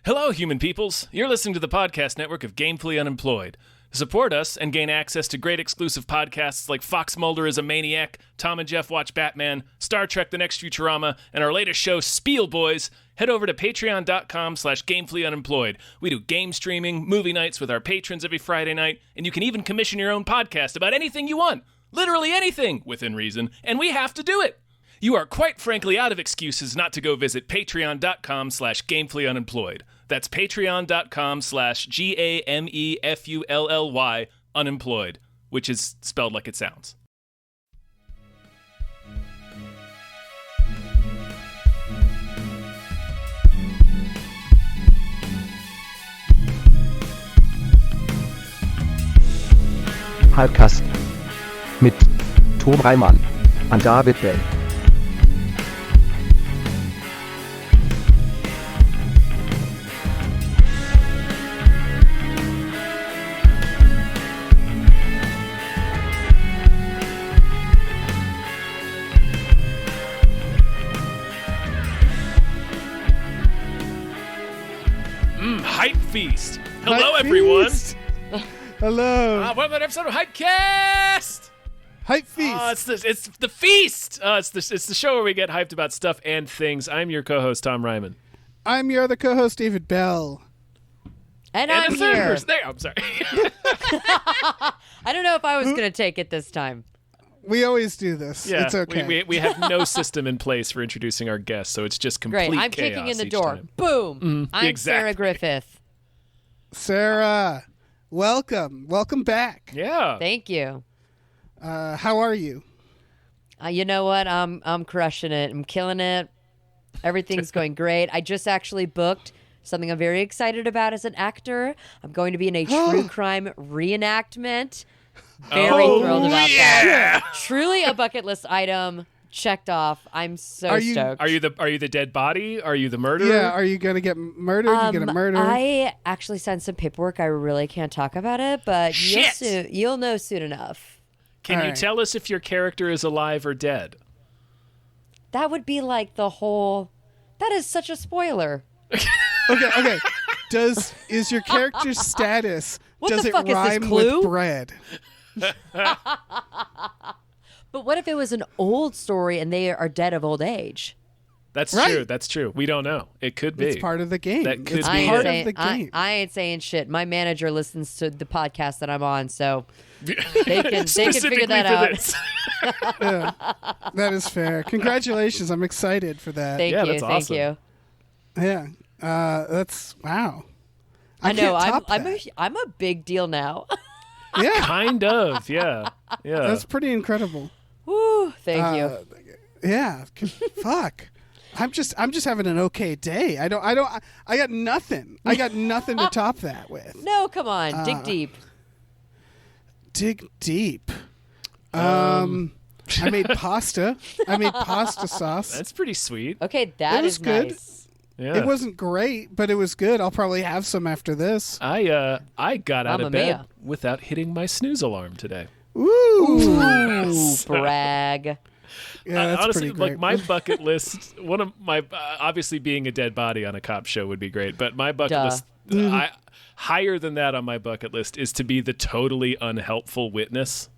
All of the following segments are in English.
Hello, human peoples. You're listening to the podcast network of Gamefully Unemployed. Support us and gain access to great exclusive podcasts like Fox Mulder is a Maniac, Tom and Jeff Watch Batman, Star Trek The Next Futurama, and our latest show, Spiel Boys. Head over to patreon.com/gamefullyunemployed. We do game streaming, movie nights with our patrons every Friday night, and you can even commission your own podcast about anything you want. Literally anything, within reason, and we have to do it. You are quite frankly out of excuses not to go visit patreon.com/gamefullyunemployed. That's patreon.com/GAMEFULLY unemployed, which is spelled like it sounds. Hypecast mit Tom Reimann und David Bell. Hype Feast. Hello, Hype everyone. Feast. Hello. Welcome to an episode of Hypecast. Hype Feast. It's the feast. It's the show where we get hyped about stuff and things. I'm your co-host, Tom Ryman. I'm your other co-host, David Bell. And I'm here. I'm sorry. I don't know if I was going to take it this time. We always do this. Yeah, it's okay. We have no system in place for introducing our guests, so it's just complete Great. I'm chaos kicking in the each door. time. Boom. I'm exactly. Sarah Griffith. Sarah, welcome. Welcome back. Yeah. Thank you. How are you? You know what? I'm crushing it. I'm killing it. Everything's going great. I just actually booked something I'm very excited about as an actor. I'm going to be in a true crime reenactment. Very thrilled about that. Truly a bucket list item checked off. I'm so stoked. Are you the dead body? Are you the murderer? Yeah. Are you gonna get murdered? You gonna murder? I actually signed some paperwork. I really can't talk about it, but Shit. you'll know soon enough. Can you tell us if your character is alive or dead? That would be like the whole. That is such a spoiler. Okay. Is your character's status? What does the it fuck is this, rhyme Clue? with bread? But what if it was an old story and they are dead of old age? That's Right. true. That's true. We don't know. It could be. It's part of the game. That could it's be part it. of the game. I ain't saying shit. My manager listens to the podcast that I'm on, so they can figure that out. This. Yeah, that is fair. Congratulations. I'm excited for that. Thank Yeah, you. that's Thank awesome. you. Yeah. That's wow. I know. can't top I'm that. a big deal now. Yeah. Kind of. Yeah. Yeah. That's pretty incredible. Woo! Thank you. Yeah. Fuck. I'm just having an okay day. I got nothing. I got nothing to top that with. No, come on. Dig deep. Dig deep. I made pasta. I made pasta sauce. That's pretty sweet. Okay, that was is good. nice. Yeah. It wasn't great, but it was good. I'll probably have some after this. I got out Mamma of bed mia. without hitting my snooze alarm today. Ooh. Ooh, brag. Yeah, that's Honestly, pretty great. like my bucket list, one of my obviously being a dead body on a cop show would be great, but my bucket Duh. list, higher than that on my bucket list is to be the totally unhelpful witness.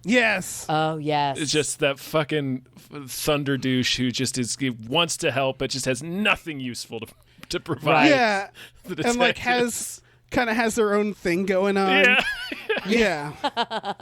Yes. Oh, yes. It's just that fucking thunder douche who just he wants to help but just has nothing useful to provide. Yeah. the And like detectives. has their own thing going on. Yeah. Yeah.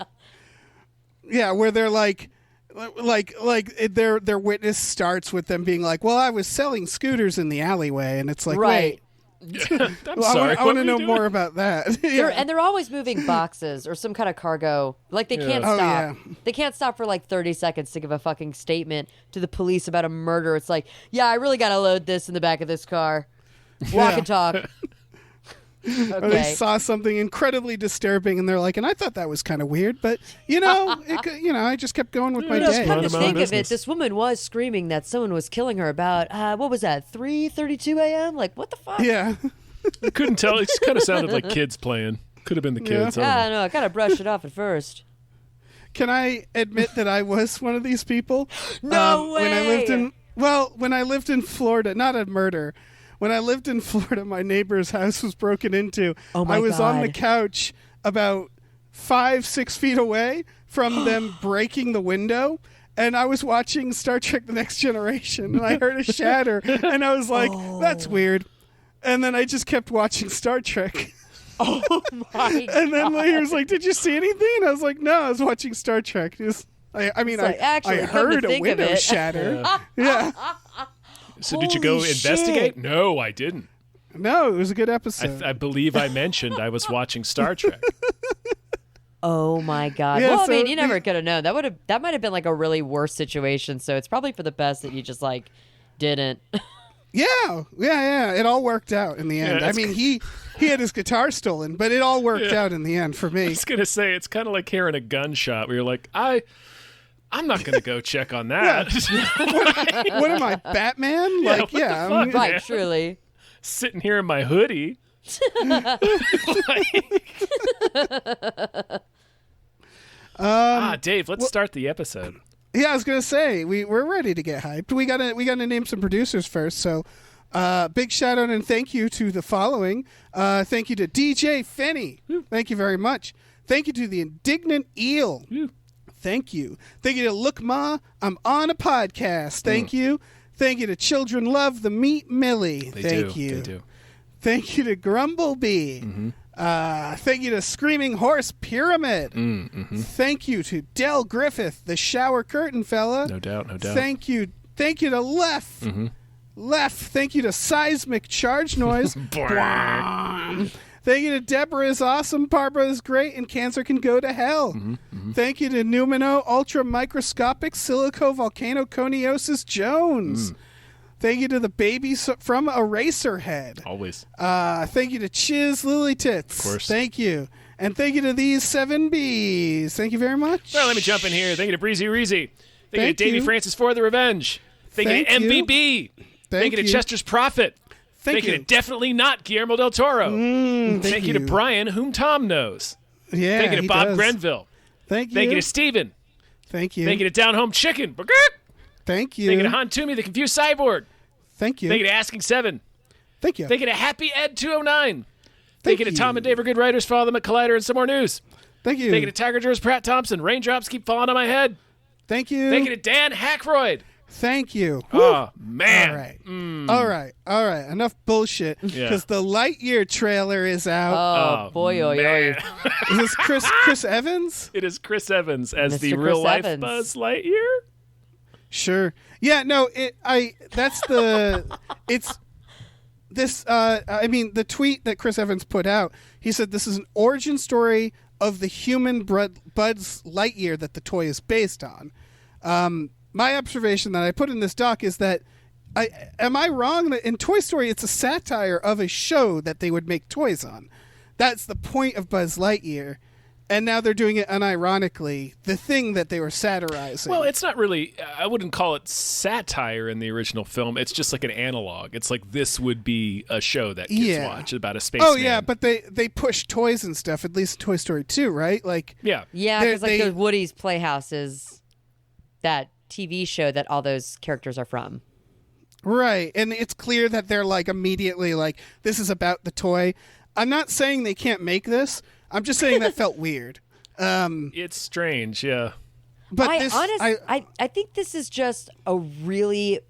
Yeah, where they're like their witness starts with them being like, "Well, I was selling scooters in the alleyway," and it's like, Right. "Wait, I'm well, sorry. I want to know more about that." And they're always moving boxes or some kind of cargo. Like they can't Oh, stop. yeah. They can't stop for like 30 seconds to give a fucking statement to the police about a murder. It's like, yeah, I really got to load this in the back of this car. Walk and talk. Or they Okay. saw something incredibly disturbing, and they're like, "And I thought that was kind of weird, but I just kept going with my Yeah, day." Come Mind to my own think of it, business. this woman was screaming that someone was killing her about, what was that, 3:32 a.m.? Like, what the fuck? Yeah. I couldn't tell. It just kind of sounded like kids playing. Could have been the kids. I don't I know. don't know. I kind of brushed it off at first. Can I admit that I was one of these people? No When I way! lived in Florida, not a murder. when I lived in Florida, my neighbor's house was broken into. Oh my I was on the God. couch about 5-6 feet away from them breaking the window. And I was watching Star Trek The Next Generation, and I heard a shatter, and I was like, that's weird. And then I just kept watching Star Trek. Oh my God. And then he was like, did you see anything? And I was like, no, I was watching Star Trek. He was, I mean, like, actually, I come to heard a think of window it. shatter. Yeah. So did you go Holy investigate? shit. No, I didn't. No, it was a good episode. I believe I mentioned I was watching Star Trek. Oh my God. Yeah, Well, I so mean, you never could have known. That might have been like a really worse situation. So it's probably for the best that you just like didn't. Yeah. It all worked out in the end. Yeah, I mean, he had his guitar stolen, but it all worked out in the end for I me. was gonna say it's kind of like hearing a gunshot where you're like, I'm not gonna go check on that. What am I, Batman? Yeah, Like, what yeah. the I mean, fuck? Right, truly. Sitting here in my hoodie. Dave, let's start the episode. yeah, I was gonna say we're ready to get hyped. We gotta name some producers first. So, big shout out and thank you to the following. Thank you to DJ Fenny. Thank you very much. Thank you to the Indignant Eel. Thank you. Thank you to Look Ma, I'm on a podcast. Thank you. Thank you to Children Love the Meat Millie. Thank you. They do. Thank you to Grumblebee. Thank you to Screaming Horse Pyramid. Thank you to Del Griffith, the shower curtain fella. No doubt. Thank you to Left. Left. Thank you to Seismic Charge Noise. Thank you to Deborah is awesome, Barbara is great, and cancer can go to hell. Thank you to Numino Ultra Microscopic Silico Volcano Coniosis Jones. Thank you to the baby from Eraserhead. Always. Thank you to Chiz Lily Tits. Of course. Thank you. And thank you to these 7 Bs. Thank you very much. Well, let me jump in here. Thank you to Breezy Reezy. Thank you Thank to Davey you. Francis for the Revenge. Thank you to Thank you. MVB. Thank you to you. Chester's Prophet. Thank you you. to Definitely Not Guillermo del Toro. Thank you to Brian, whom Tom knows. Yeah, Thank you to he Bob does. Grenville. Thank you. Thank you to Steven. Thank you. Thank you to Down Home Chicken. Thank you. Thank you to Han Toomey, the Confused Cyborg. Thank you. Thank you to Asking Seven. Thank you. Thank you to Happy Ed 209. Thank Thank you to you. Tom and Dave are good writers. Follow them at Collider and some more news. Thank you. Thank you to Tiger Joe's Pratt Thompson. Raindrops keep falling on my head. Thank you. Thank you to Dan Hackroyd. Thank you. Oh, man. All right. All right. Enough bullshit. Yeah. Because the Lightyear trailer is out. Oh, boy, oy, man. oy. Is this Chris Evans? It is Chris Evans as Mr. the Chris real-life Evans. Buzz Lightyear. Sure. Yeah, no, it's this, I mean, the tweet that Chris Evans put out, he said this is an origin story of the human Buzz Lightyear that the toy is based on. My observation that I put in this doc is that, am I wrong that in Toy Story it's a satire of a show that they would make toys on? That's the point of Buzz Lightyear. And now they're doing it unironically, the thing that they were satirizing. Well, it's not really, I wouldn't call it satire in the original film. It's just like an analog. It's like this would be a show that kids watch about a spaceman. Oh, yeah, but they push toys and stuff, at least Toy Story 2, right? Like, Yeah. Yeah, They're- because like the Woody's Playhouse is that TV show that all those characters are from. right. And it's clear that they're like immediately like, this is about the toy. I'm not saying they can't make this. I'm just saying that felt weird. It's strange, yeah. But I think this is just a really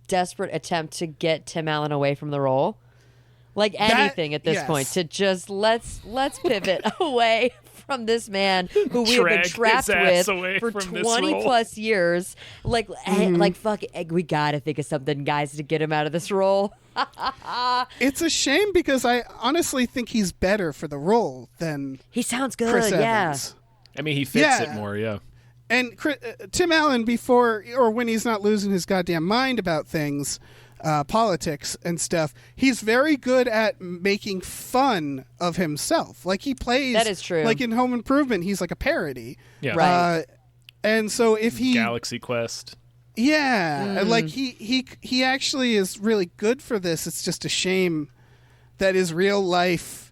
desperate attempt to get Tim Allen away from the role. Like anything at this yes. point, to just let's pivot away from this man who we have been Drag his trapped ass with away for from this 20 role. plus years. Like, like fuck, we gotta think of something, guys, to get him out of this role. it's a shame because I honestly think he's better for the role than He sounds good, Chris yeah. Evans. I mean, he fits Yeah. it more, yeah. And Tim Allen, before or when he's not losing his goddamn mind about things, politics and stuff, he's very good at making fun of himself. Like he plays, That is true. Like in Home Improvement, he's like a parody. Yeah. Right. And so if he, Galaxy Quest. yeah, like he actually is really good for this. It's just a shame that his real life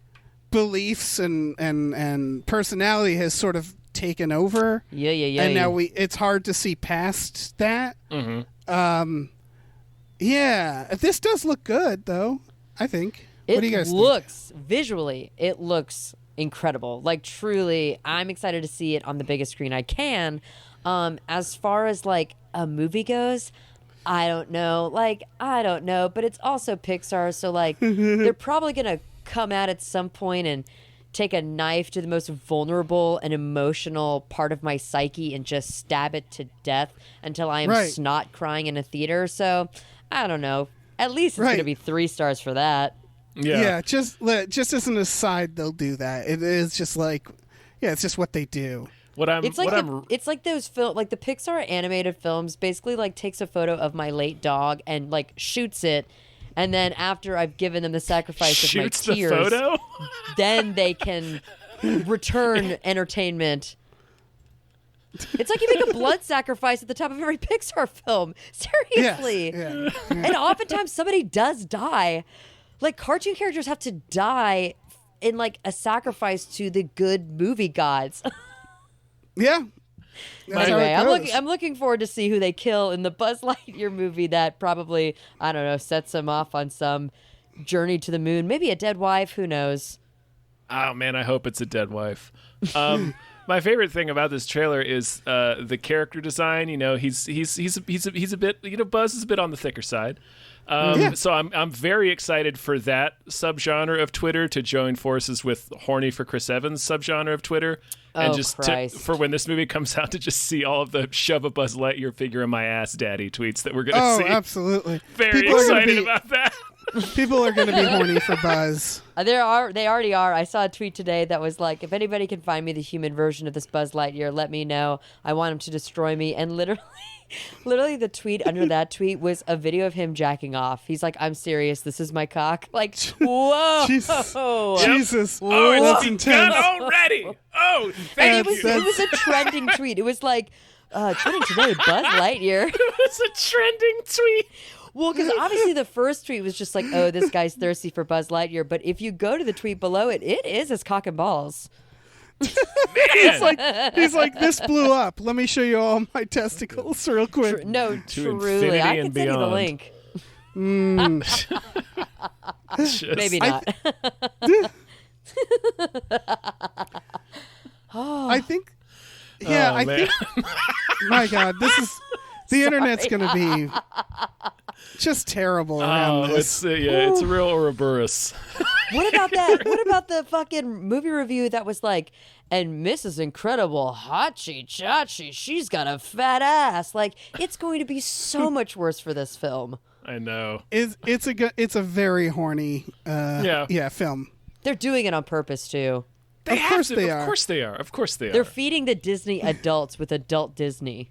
beliefs and personality has sort of taken over. Yeah. And now it's hard to see past that. Mm-hmm. Yeah, this does look good though. I think. It What do you guys think? looks visually, it looks incredible. Like truly, I'm excited to see it on the biggest screen I can. As far as like a movie goes, I don't know. But it's also Pixar, so like they're probably gonna come at some point and take a knife to the most vulnerable and emotional part of my psyche and just stab it to death until I am snot crying in a theater. So I don't know. At least it's gonna be 3 stars for that. Yeah, just as an aside, they'll do that. It is just like, it's just what they do. It's like those like the Pixar animated films. Basically, like takes a photo of my late dog and like shoots it, and then after I've given them the sacrifice of my tears, the photo? Then they can return entertainment. It's like you make a blood sacrifice at the top of every Pixar film. Seriously, and oftentimes somebody does die. Like cartoon characters have to die in like a sacrifice to the good movie gods. Yeah. Anyway, I'm looking forward to see who they kill in the Buzz Lightyear movie that probably, I don't know, sets them off on some journey to the moon. Maybe a dead wife, who knows? Oh man, I hope it's a dead wife. My favorite thing about this trailer is the character design. You know, he's a bit, you know, Buzz is a bit on the thicker side. So I'm very excited for that subgenre of Twitter to join forces with horny for Chris Evans subgenre of Twitter, and for when this movie comes out to just see all of the shove a Buzz Lightyear figure in my ass daddy tweets that we're going to see. Oh, absolutely. Very excited about that. People are going to be horny for Buzz. They already are. I saw a tweet today that was like, if anybody can find me the human version of this Buzz Lightyear, let me know. I want him to destroy me. And literally the tweet under that tweet was a video of him jacking off. He's like, I'm serious. This is my cock. Like, whoa. Jesus. Oh, that's it's intense. begun already. Oh, thank you. It was a trending tweet. It was like, trending today, Buzz Lightyear. It was a trending tweet. Well, because obviously the first tweet was just like, oh, this guy's thirsty for Buzz Lightyear. But if you go to the tweet below it, it is his cock and balls. He's like, this blew up. Let me show you all my testicles real quick. Truly. I can send you the link. Maybe not. I think, I think, my God, the internet's going to be just terrible around this. It's a real Ouroboros. What about that? What about the fucking movie review that was like, and Mrs. Incredible, Hachi Chachi, she's got a fat ass. Like, it's going to be so much worse for this film. I know. It's a very horny film. They're doing it on purpose too. Of course they are. They're feeding the Disney adults with adult Disney.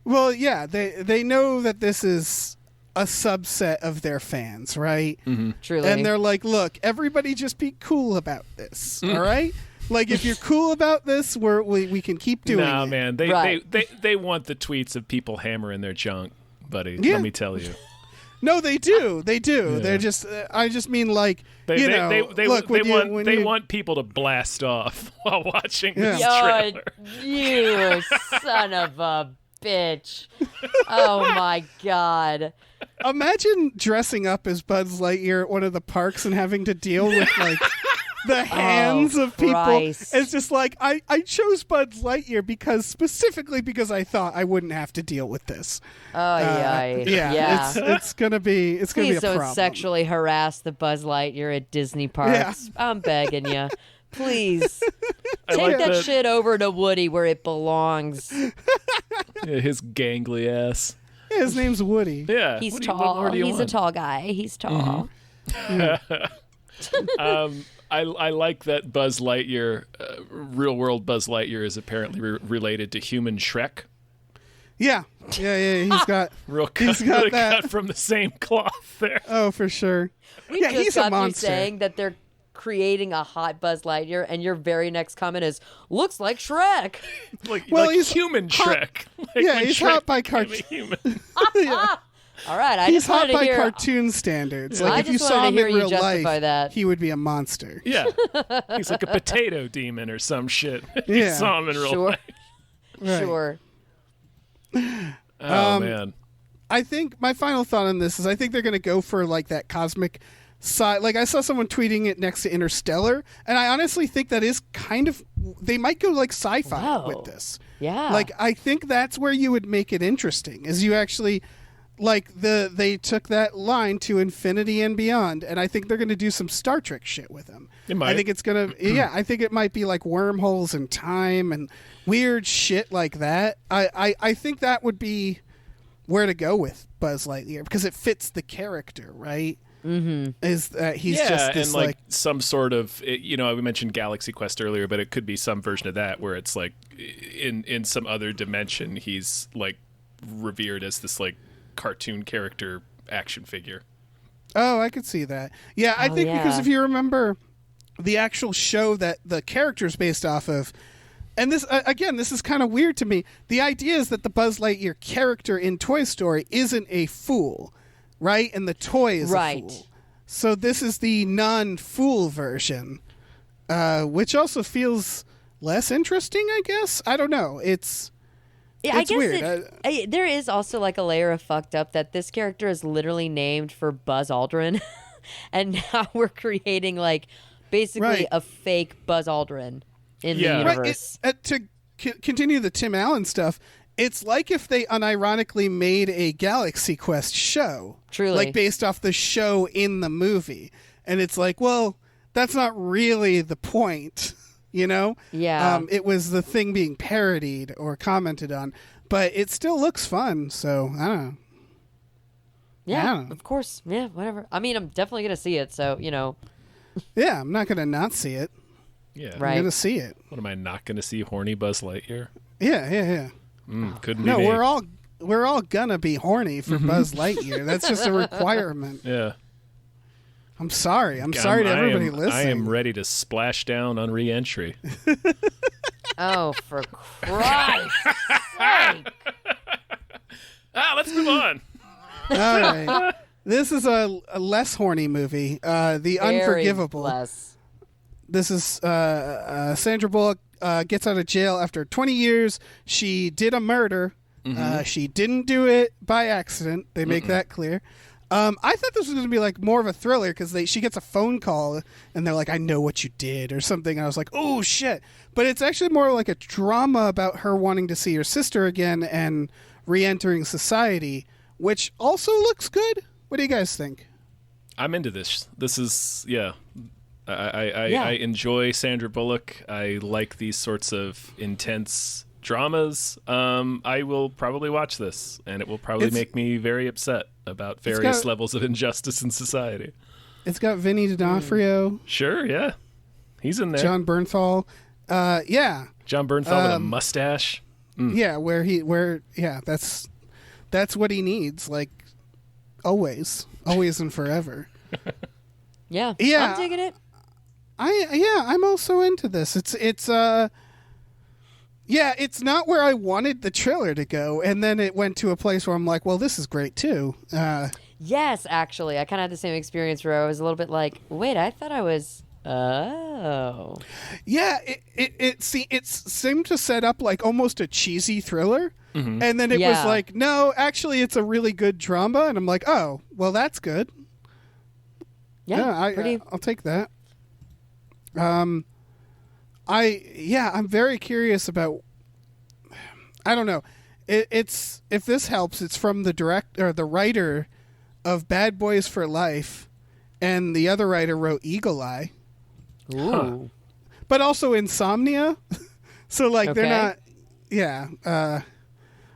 Well, yeah, they know that this is a subset of their fans, right? Mm-hmm. Truly. And they're like, look, everybody just be cool about this, all right? Like, if you're cool about this, we can keep doing it. Nah, man, they want the tweets of people hammering their junk, buddy. Yeah. Let me tell you. No, they do. They do. Yeah. They're just. I just mean like They look. want people to blast off while watching this Yo, trailer. you son of a bitch! Oh my God! Imagine dressing up as Buzz Lightyear at one of the parks and having to deal with like the hands of people. Christ. It's just like I chose Buzz Lightyear specifically because I thought I wouldn't have to deal with this. Oh yeah. It's gonna be a Please don't problem. sexually harass the Buzz Lightyear at Disney parks. Yeah. I'm begging you. Please I take like that shit over to Woody where it belongs. Yeah, his gangly ass. Yeah, his name's Woody. Yeah, He's what tall. do you He's a want? tall guy. He's tall. I like that Buzz Lightyear, real world Buzz Lightyear, is apparently related to human Shrek. Yeah. He's got He's got that. cut from the same cloth there. Oh, for sure. We Yeah, just he's got a monster. through saying that they're creating a hot Buzz Lightyear, and your very next comment is, looks like Shrek. Like he's human hot- Shrek. Like Yeah, when he's Shrek hot by became cartoon. a human. All right, I He's just wanted hot to by hear. cartoon standards. I Like if you just saw wanted him to hear in you real justify life, that. he would be a monster. Yeah, he's like a potato demon or some shit. You Yeah. saw him in real Sure. life. Right. Sure. Oh man. I think my final thought on this is I think they're going to go for like that cosmic like I saw someone tweeting it next to Interstellar, and I honestly think that is kind of, they might go like sci-fi Whoa. with this. Yeah. Like I think that's where you would make it interesting, is you actually like they took that line to infinity and beyond, and I think they're going to do some Star Trek shit with them. It might. I think it's going to I think it might be like wormholes in time and weird shit like that. I think that would be where to go with Buzz Lightyear, because it fits the character, right? Mm-hmm. Is that he's just this and like some sort of, we mentioned Galaxy Quest earlier, but it could be some version of that where it's like in some other dimension he's like revered as this like cartoon character action figure. Oh, I could see that. Yeah, I think because if you remember the actual show that the character's based off of, and this again, this is kind of weird to me. The idea is that the Buzz Lightyear character in Toy Story isn't a fool, right? And the toy is a fool. So this is the non-fool version, which also feels less interesting, I guess. I don't know. It's I guess weird. There is also like a layer of fucked up that this character is literally named for Buzz Aldrin, and now we're creating like basically a fake Buzz Aldrin in the universe. To continue the Tim Allen stuff, it's like if they unironically made a Galaxy Quest show, truly, like based off the show in the movie, and it's like, well, that's not really the point. Yeah. It was the thing being parodied or commented on, but it still looks fun. So I don't know. Yeah, of course. Yeah, whatever. I mean, I'm definitely gonna see it. So Yeah, I'm not gonna not see it. Yeah, right. I'm gonna see it. What, am I not gonna see horny Buzz Lightyear? Yeah. Couldn't be No, me. we're all gonna be horny for Buzz Lightyear. That's just a requirement. Yeah. I'm sorry. I'm sorry to everybody listening. I am ready to splash down on re-entry. Oh, for Christ's sake. Let's move on. All right. This is a less horny movie, The Unforgivable. Less. This is Sandra Bullock gets out of jail after 20 years. She did a murder. She didn't do it by accident. They make that clear. I thought this was going to be like more of a thriller because she gets a phone call and they're like, "I know what you did" or something. And I was like, "Oh shit!" But it's actually more like a drama about her wanting to see her sister again and re-entering society, which also looks good. What do you guys think? I'm into this. This is I enjoy Sandra Bullock. I like these sorts of intense dramas. I will probably watch this, and it will probably make me very upset about various levels of injustice in society. It's got Vinny D'Onofrio. Sure, yeah. He's in there. John Bernthal. Yeah. John Bernthal with a mustache. Yeah, that's what he needs, like always and forever. Yeah. I'm digging it. I'm also into this. It's not where I wanted the trailer to go, and then it went to a place where I'm like, well, this is great too. Yes, actually, I kind of had the same experience where I was a little bit like, wait, I thought I was. Oh. Yeah, it seemed to set up like almost a cheesy thriller, and then it was like, no, actually, it's a really good drama, and I'm like, oh, well, that's good. I'll take that. I'm very curious about. I don't know. It's if this helps. It's from the writer of Bad Boys for Life, and the other writer wrote Eagle Eye. Ooh. Huh. But also Insomnia. So like they're not. Yeah.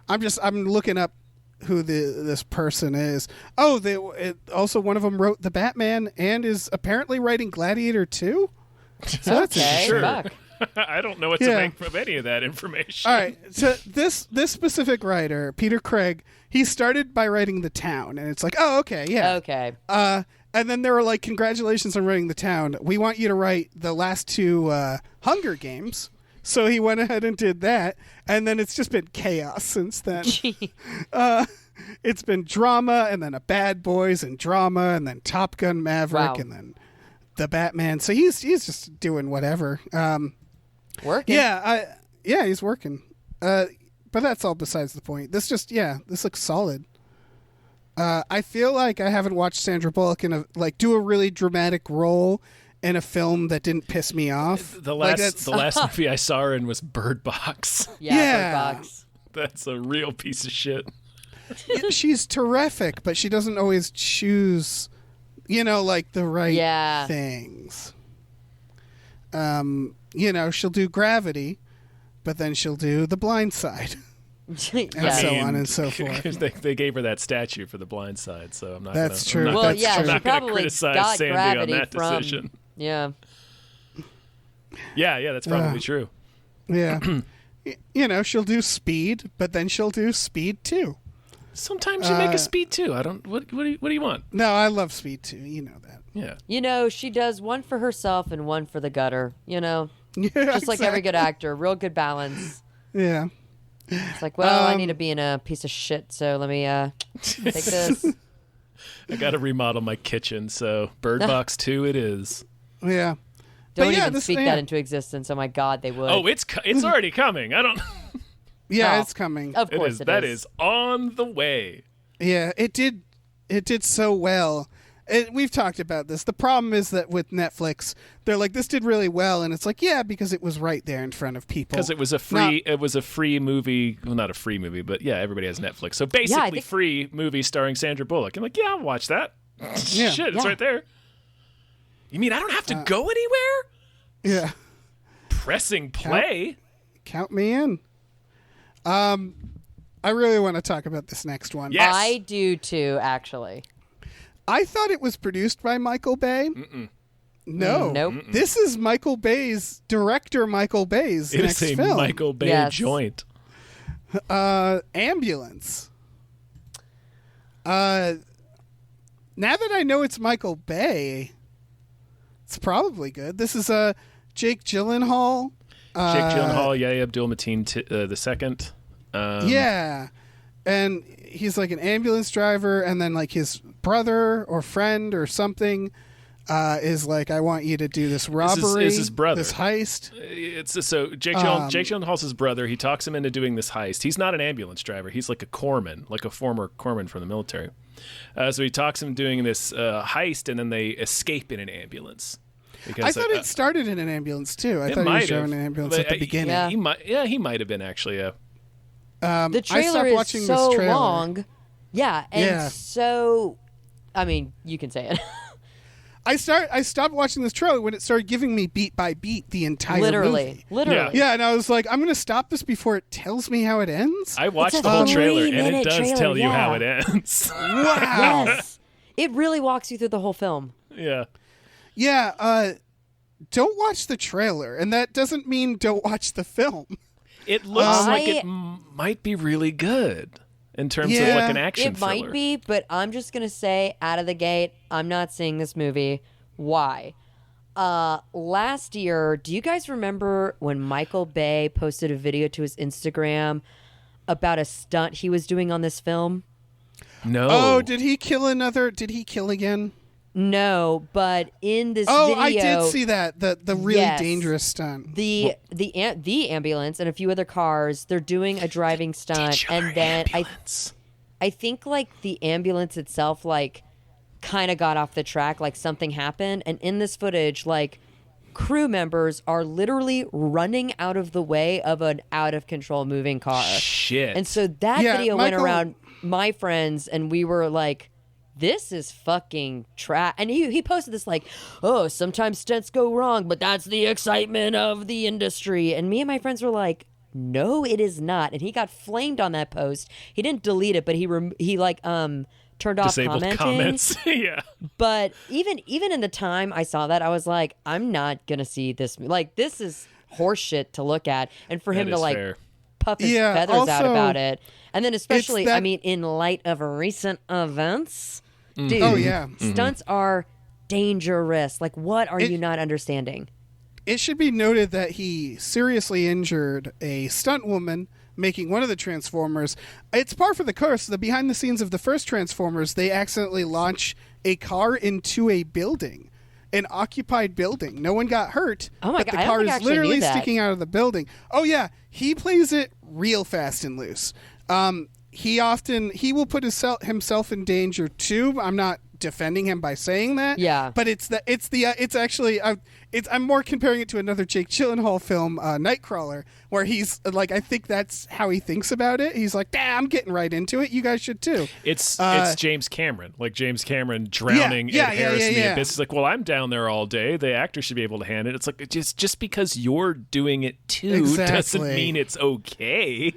I'm looking up who this person is. Oh, also one of them wrote The Batman and is apparently writing Gladiator 2. So that's sure. Fuck. I don't know what to make of any of that information. All right. So this specific writer, Peter Craig, he started by writing The Town, and it's like, oh, okay, yeah. Okay. And then they were like, congratulations on writing The Town. We want you to write the last two Hunger Games. So he went ahead and did that, and then it's just been chaos since then. It's been drama, and then a Bad Boys, and drama, and then Top Gun Maverick, and then the Batman. So he's just doing whatever. Working. Yeah, he's working. But that's all besides the point. This looks solid. I feel like I haven't watched Sandra Bullock do a really dramatic role in a film that didn't piss me off. The last movie I saw her in was Bird Box. Yeah. Bird Box. That's a real piece of shit. She's terrific, but she doesn't always choose, the right things. She'll do Gravity, but then she'll do The Blind Side. And so on and so forth. They gave her that statue for The Blind Side, so I'm not. That's gonna, true. I'm not, Well, that's yeah, true. I'm she not going to probably criticize got Sandy Gravity on that from- decision. Yeah. Yeah, that's probably true. Yeah. She'll do Speed, but then she'll do Speed 2. Sometimes you make a Speed 2. I don't. What do you want? No, I love Speed 2. You know that. Yeah. She does one for herself and one for the gutter. Yeah, Just like every good actor, real good balance. Yeah. It's like, well, I need to be in a piece of shit, so let me take this. I got to remodel my kitchen, so Bird Box 2 it is. Yeah. Don't even speak that into existence. Oh my God, they would. Oh, it's already coming. I don't. Yeah, No. It's coming. Of course, it is. That is on the way. Yeah, it did so well. We've talked about this. The problem is that with Netflix, they're like, this did really well, and it's like, yeah, because it was right there in front of people. Because it was a free movie. Well, not a free movie, but yeah, everybody has Netflix. So basically, free movie starring Sandra Bullock. I'm like, yeah, I'll watch that. Yeah. Shit, it's right there. You mean I don't have to go anywhere? Yeah. Pressing play. Count me in. I really want to talk about this next one. Yes. I do too, actually. I thought it was produced by Michael Bay. No. Nope. This is Michael Bay's next It's a film. Michael Bay joint. Ambulance. Now that I know it's Michael Bay, it's probably good. This is Jake Gyllenhaal. Jake Gyllenhaal, Yahya Abdul-Mateen the second. Yeah. And he's like an ambulance driver, and then like his brother or friend or something is like, I want you to do this robbery. This is his brother. This heist. Jake Gyllenhaal's his brother. He talks him into doing this heist. He's not an ambulance driver. He's like a corpsman, like a former corpsman from the military. So he talks him doing this heist, and then they escape in an ambulance. Because, I thought it started in an ambulance too. I thought he was driving an ambulance at the beginning. Yeah. He might have been actually. The trailer is so long. Yeah, and so, I mean, you can say it. I stopped watching this trailer when it started giving me beat by beat the entire movie. Literally. Yeah, and I was like, I'm going to stop this before it tells me how it ends. I watched the whole trailer, and it does trailer, tell you how it ends. Wow. Yes. It really walks you through the whole film. Yeah. Yeah, don't watch the trailer, and that doesn't mean don't watch the film. It looks like it might be really good in terms of like an action thriller. It might be, but I'm just going to say out of the gate, I'm not seeing this movie. Why? Last year, do you guys remember when Michael Bay posted a video to his Instagram about a stunt he was doing on this film? No. Oh, did he kill again? No, but in this video... Oh, I did see that. The really dangerous stunt. The ambulance and a few other cars, they're doing a driving stunt. And then I think like the ambulance itself like kind of got off the track, like something happened. And in this footage, like crew members are literally running out of the way of an out of control moving car. Shit. And so that video went around my friends and we were like, this is fucking trash. And he posted this like, oh, sometimes stunts go wrong, but that's the excitement of the industry. And me and my friends were like, no, it is not. And he got flamed on that post. He didn't delete it, but he turned off disabled comments. Yeah. But even in the time I saw that, I was like, I'm not gonna see this. Like, this is horseshit to look at. And for him to like puff his feathers out about it, and then especially, I mean, in light of recent events. Dude, stunts are dangerous. Like, what are you not understanding? It should be noted that he seriously injured a stunt woman making one of the Transformers. It's par for the course. The behind the scenes of the first Transformers, they accidentally launch a car into a building, an occupied building. No one got hurt. Oh my God, God, the car is literally knew that. sticking out of the building. Oh yeah, he plays it real fast and loose. he will put himself in danger too. I'm not defending him by saying that. Yeah. But I'm more comparing it to another Jake Gyllenhaal film, Nightcrawler, where he's like, I think that's how he thinks about it. He's like, I'm getting right into it. You guys should too. It's James Cameron. Like James Cameron drowning in Harris in the abyss. It's like, well, I'm down there all day. The actor should be able to handle it. It's like, just because you're doing it too doesn't mean it's okay.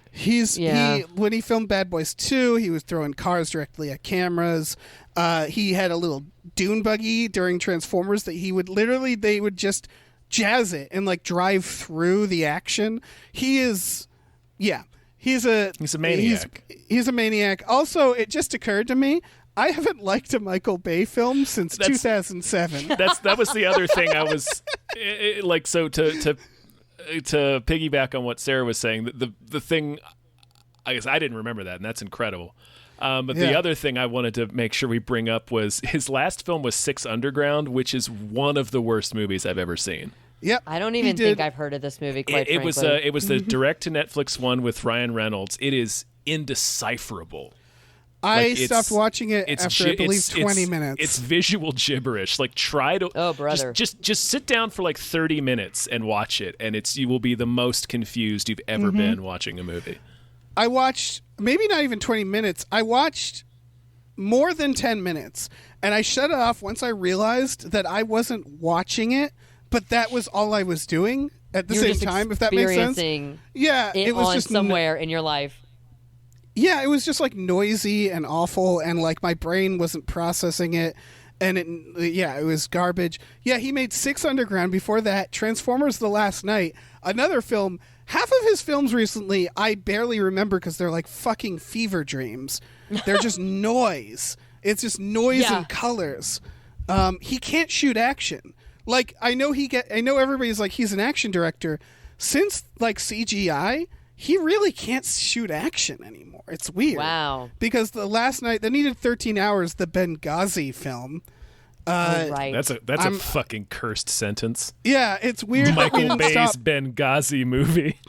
When he filmed Bad Boys 2, he was throwing cars directly at cameras. He had a little dune buggy during Transformers that they would just jazz it and like drive through the action. He's a maniac. He's a maniac. Also, it just occurred to me, I haven't liked a Michael Bay film since 2007. That was the other thing I was like. So to piggyback on what Sarah was saying, the thing, I guess I didn't remember that, and that's incredible. But the other thing I wanted to make sure we bring up was his last film was Six Underground, which is one of the worst movies I've ever seen. Yep, I don't even think I've heard of this movie. Frankly, it was the direct to Netflix one with Ryan Reynolds. It is indecipherable. I stopped watching it after I believe 20 minutes. It's visual gibberish. Like try to just sit down for like 30 minutes and watch it, and you will be the most confused you've ever been watching a movie. I watched maybe not even 20 minutes. I watched more than 10 minutes, and I shut it off once I realized that I wasn't watching it, but that was all I was doing at the same time, if that makes sense. Yeah, it was just somewhere in your life. Yeah, it was just like noisy and awful, and like my brain wasn't processing it, and it was garbage. Yeah, he made Six Underground before that, Transformers: The Last Night, another film. Half of his films recently I barely remember because they're like fucking fever dreams. They're just noise. It's just noise and colors. He can't shoot action. Like I know everybody's like he's an action director. Since like CGI, he really can't shoot action anymore. It's weird. Wow. Because The Last Night, they needed 13 hours, the Benghazi film. Right. That's a fucking cursed sentence. Yeah, it's weird. Michael Bay's Benghazi movie.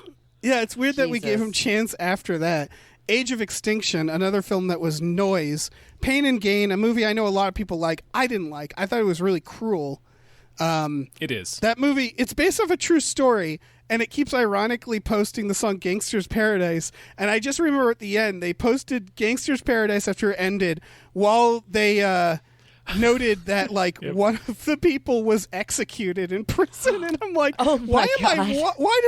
Yeah, it's weird that we gave him chance after that. Age of Extinction, another film that was noise. Pain and Gain, a movie I know a lot of people like. I didn't like. I thought it was really cruel. It is. That movie, it's based off a true story, and it keeps ironically posting the song Gangster's Paradise. And I just remember at the end, they posted Gangster's Paradise after it ended while they noted that like one of the people was executed in prison, and I'm like, why did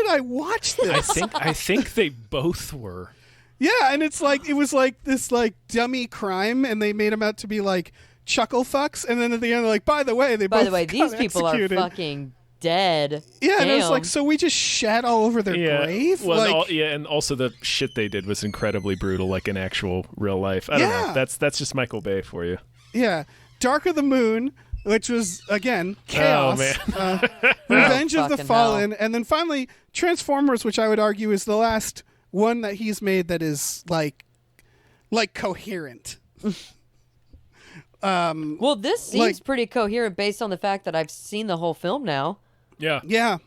I watch this? I think they both were. Yeah, and it was like this like dummy crime, and they made him out to be like chuckle fucks, and then at the end they're like, by the way, these people are fucking dead. Yeah, Damn. and I was like, so we just shat all over their grave? Well, and also the shit they did was incredibly brutal, like in actual real life. I don't know. That's just Michael Bay for you. Yeah. Dark of the Moon, which was, again, chaos. Oh, man. Revenge of the Fallen. Hell. And then finally, Transformers, which I would argue is the last one that he's made that is, like coherent. Well, this seems pretty coherent based on the fact that I've seen the whole film now. Yeah. Yeah.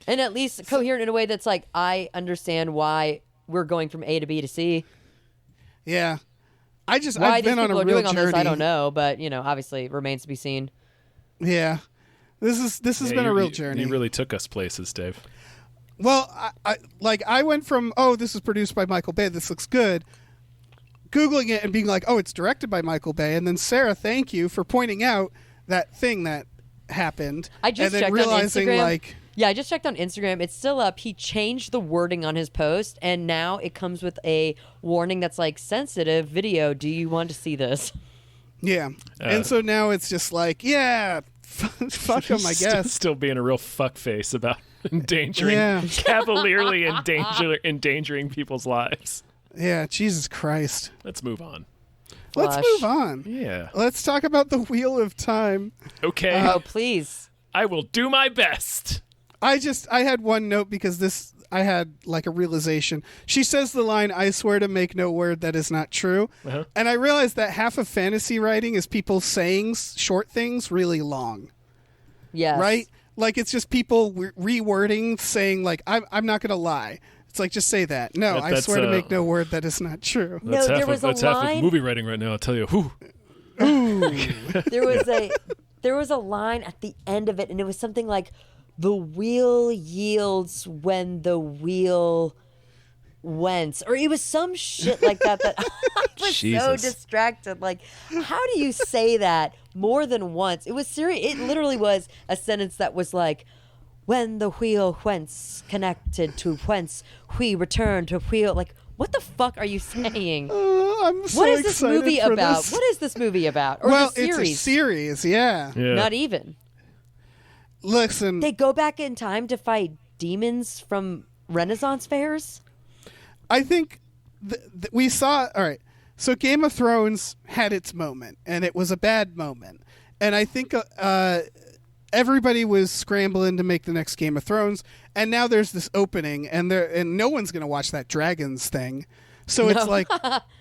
And at least coherent in a way that's like, I understand why we're going from A to B to C. Yeah. Why I've been on a real doing journey. On this, I don't know, but obviously it remains to be seen. Yeah, this has been a real journey. You really took us places, Dave. Well, I went from this is produced by Michael Bay, this looks good, Googling it and being like, it's directed by Michael Bay, and then Sarah, thank you for pointing out that thing that happened. I just and then checked realizing on Instagram. Yeah, I just checked on Instagram. It's still up. He changed the wording on his post, and now it comes with a warning that's like, sensitive video. Do you want to see this? Yeah. And so now it's just like, fuck him, I guess. Still being a real fuckface about cavalierly endangering people's lives. Yeah, Jesus Christ. Let's move on. Let's move on. Yeah. Let's talk about the Wheel of Time. Okay. Please. I will do my best. I had one note because I had like a realization. She says the line, "I swear to make no word that is not true." Uh-huh. And I realized that half of fantasy writing is people saying short things really long. Yes. Right? Like it's just people rewording, saying like, I'm not going to lie. It's like, just say that. No, I That's, swear to make no word that is not true. No, there was a that's half of line. movie writing right now. I'll tell you. Whew. There was a line at the end of it, and it was something like, "The wheel yields when the wheel wents," or it was some shit like that. That I was so Jesus. distracted. Like, how do you say that more than once? It was serious. It literally was a sentence that was like, "When the wheel whence connected to whence we return to wheel." Like, what the fuck are you saying? I'm so What is this excited movie for about? this. What is this movie about? Or Well, the series? it's a series, yeah. Not even. Listen, They go back in time to fight demons from Renaissance fairs? I think we saw. All right, so Game of Thrones had its moment, and it was a bad moment. And I think everybody was scrambling to make the next Game of Thrones, and now there's this opening, and no one's going to watch that dragons thing. So it's like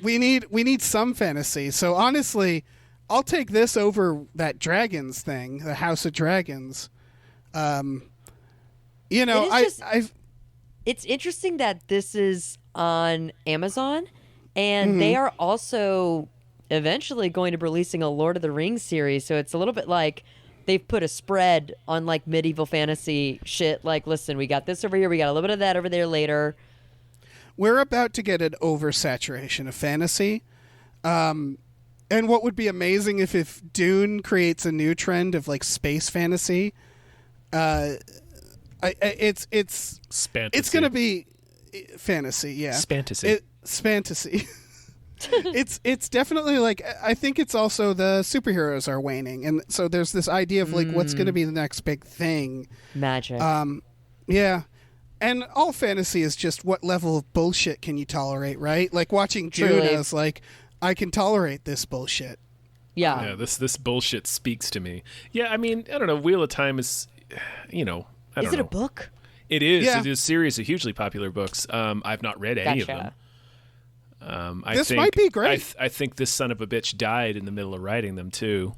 we need some fantasy. So honestly, I'll take this over that dragons thing, the House of Dragons. It's interesting that this is on Amazon, and they are also eventually going to be releasing a Lord of the Rings series. So it's a little bit like they've put a spread on like medieval fantasy shit. Like, listen, we got this over here, we got a little bit of that over there later. We're about to get an oversaturation of fantasy. And what would be amazing if Duuune creates a new trend of like space fantasy. It's Spantasy. it's going to be fantasy, yeah. Spantasy. Spantasy. It's definitely like, I think it's also the superheroes are waning, and so there's this idea of like what's going to be the next big thing. Magic. Yeah. And all fantasy is just what level of bullshit can you tolerate, right? Like watching Dune, Truly. I was like, I can tolerate this bullshit. yeah. This bullshit speaks to me. Yeah, I mean, I don't know. Wheel of Time is, I don't know. Is it a book? It is. Yeah. It is a series of hugely popular books. I've not read any of Gotcha. them. This might be great. I think this son of a bitch died in the middle of writing them too.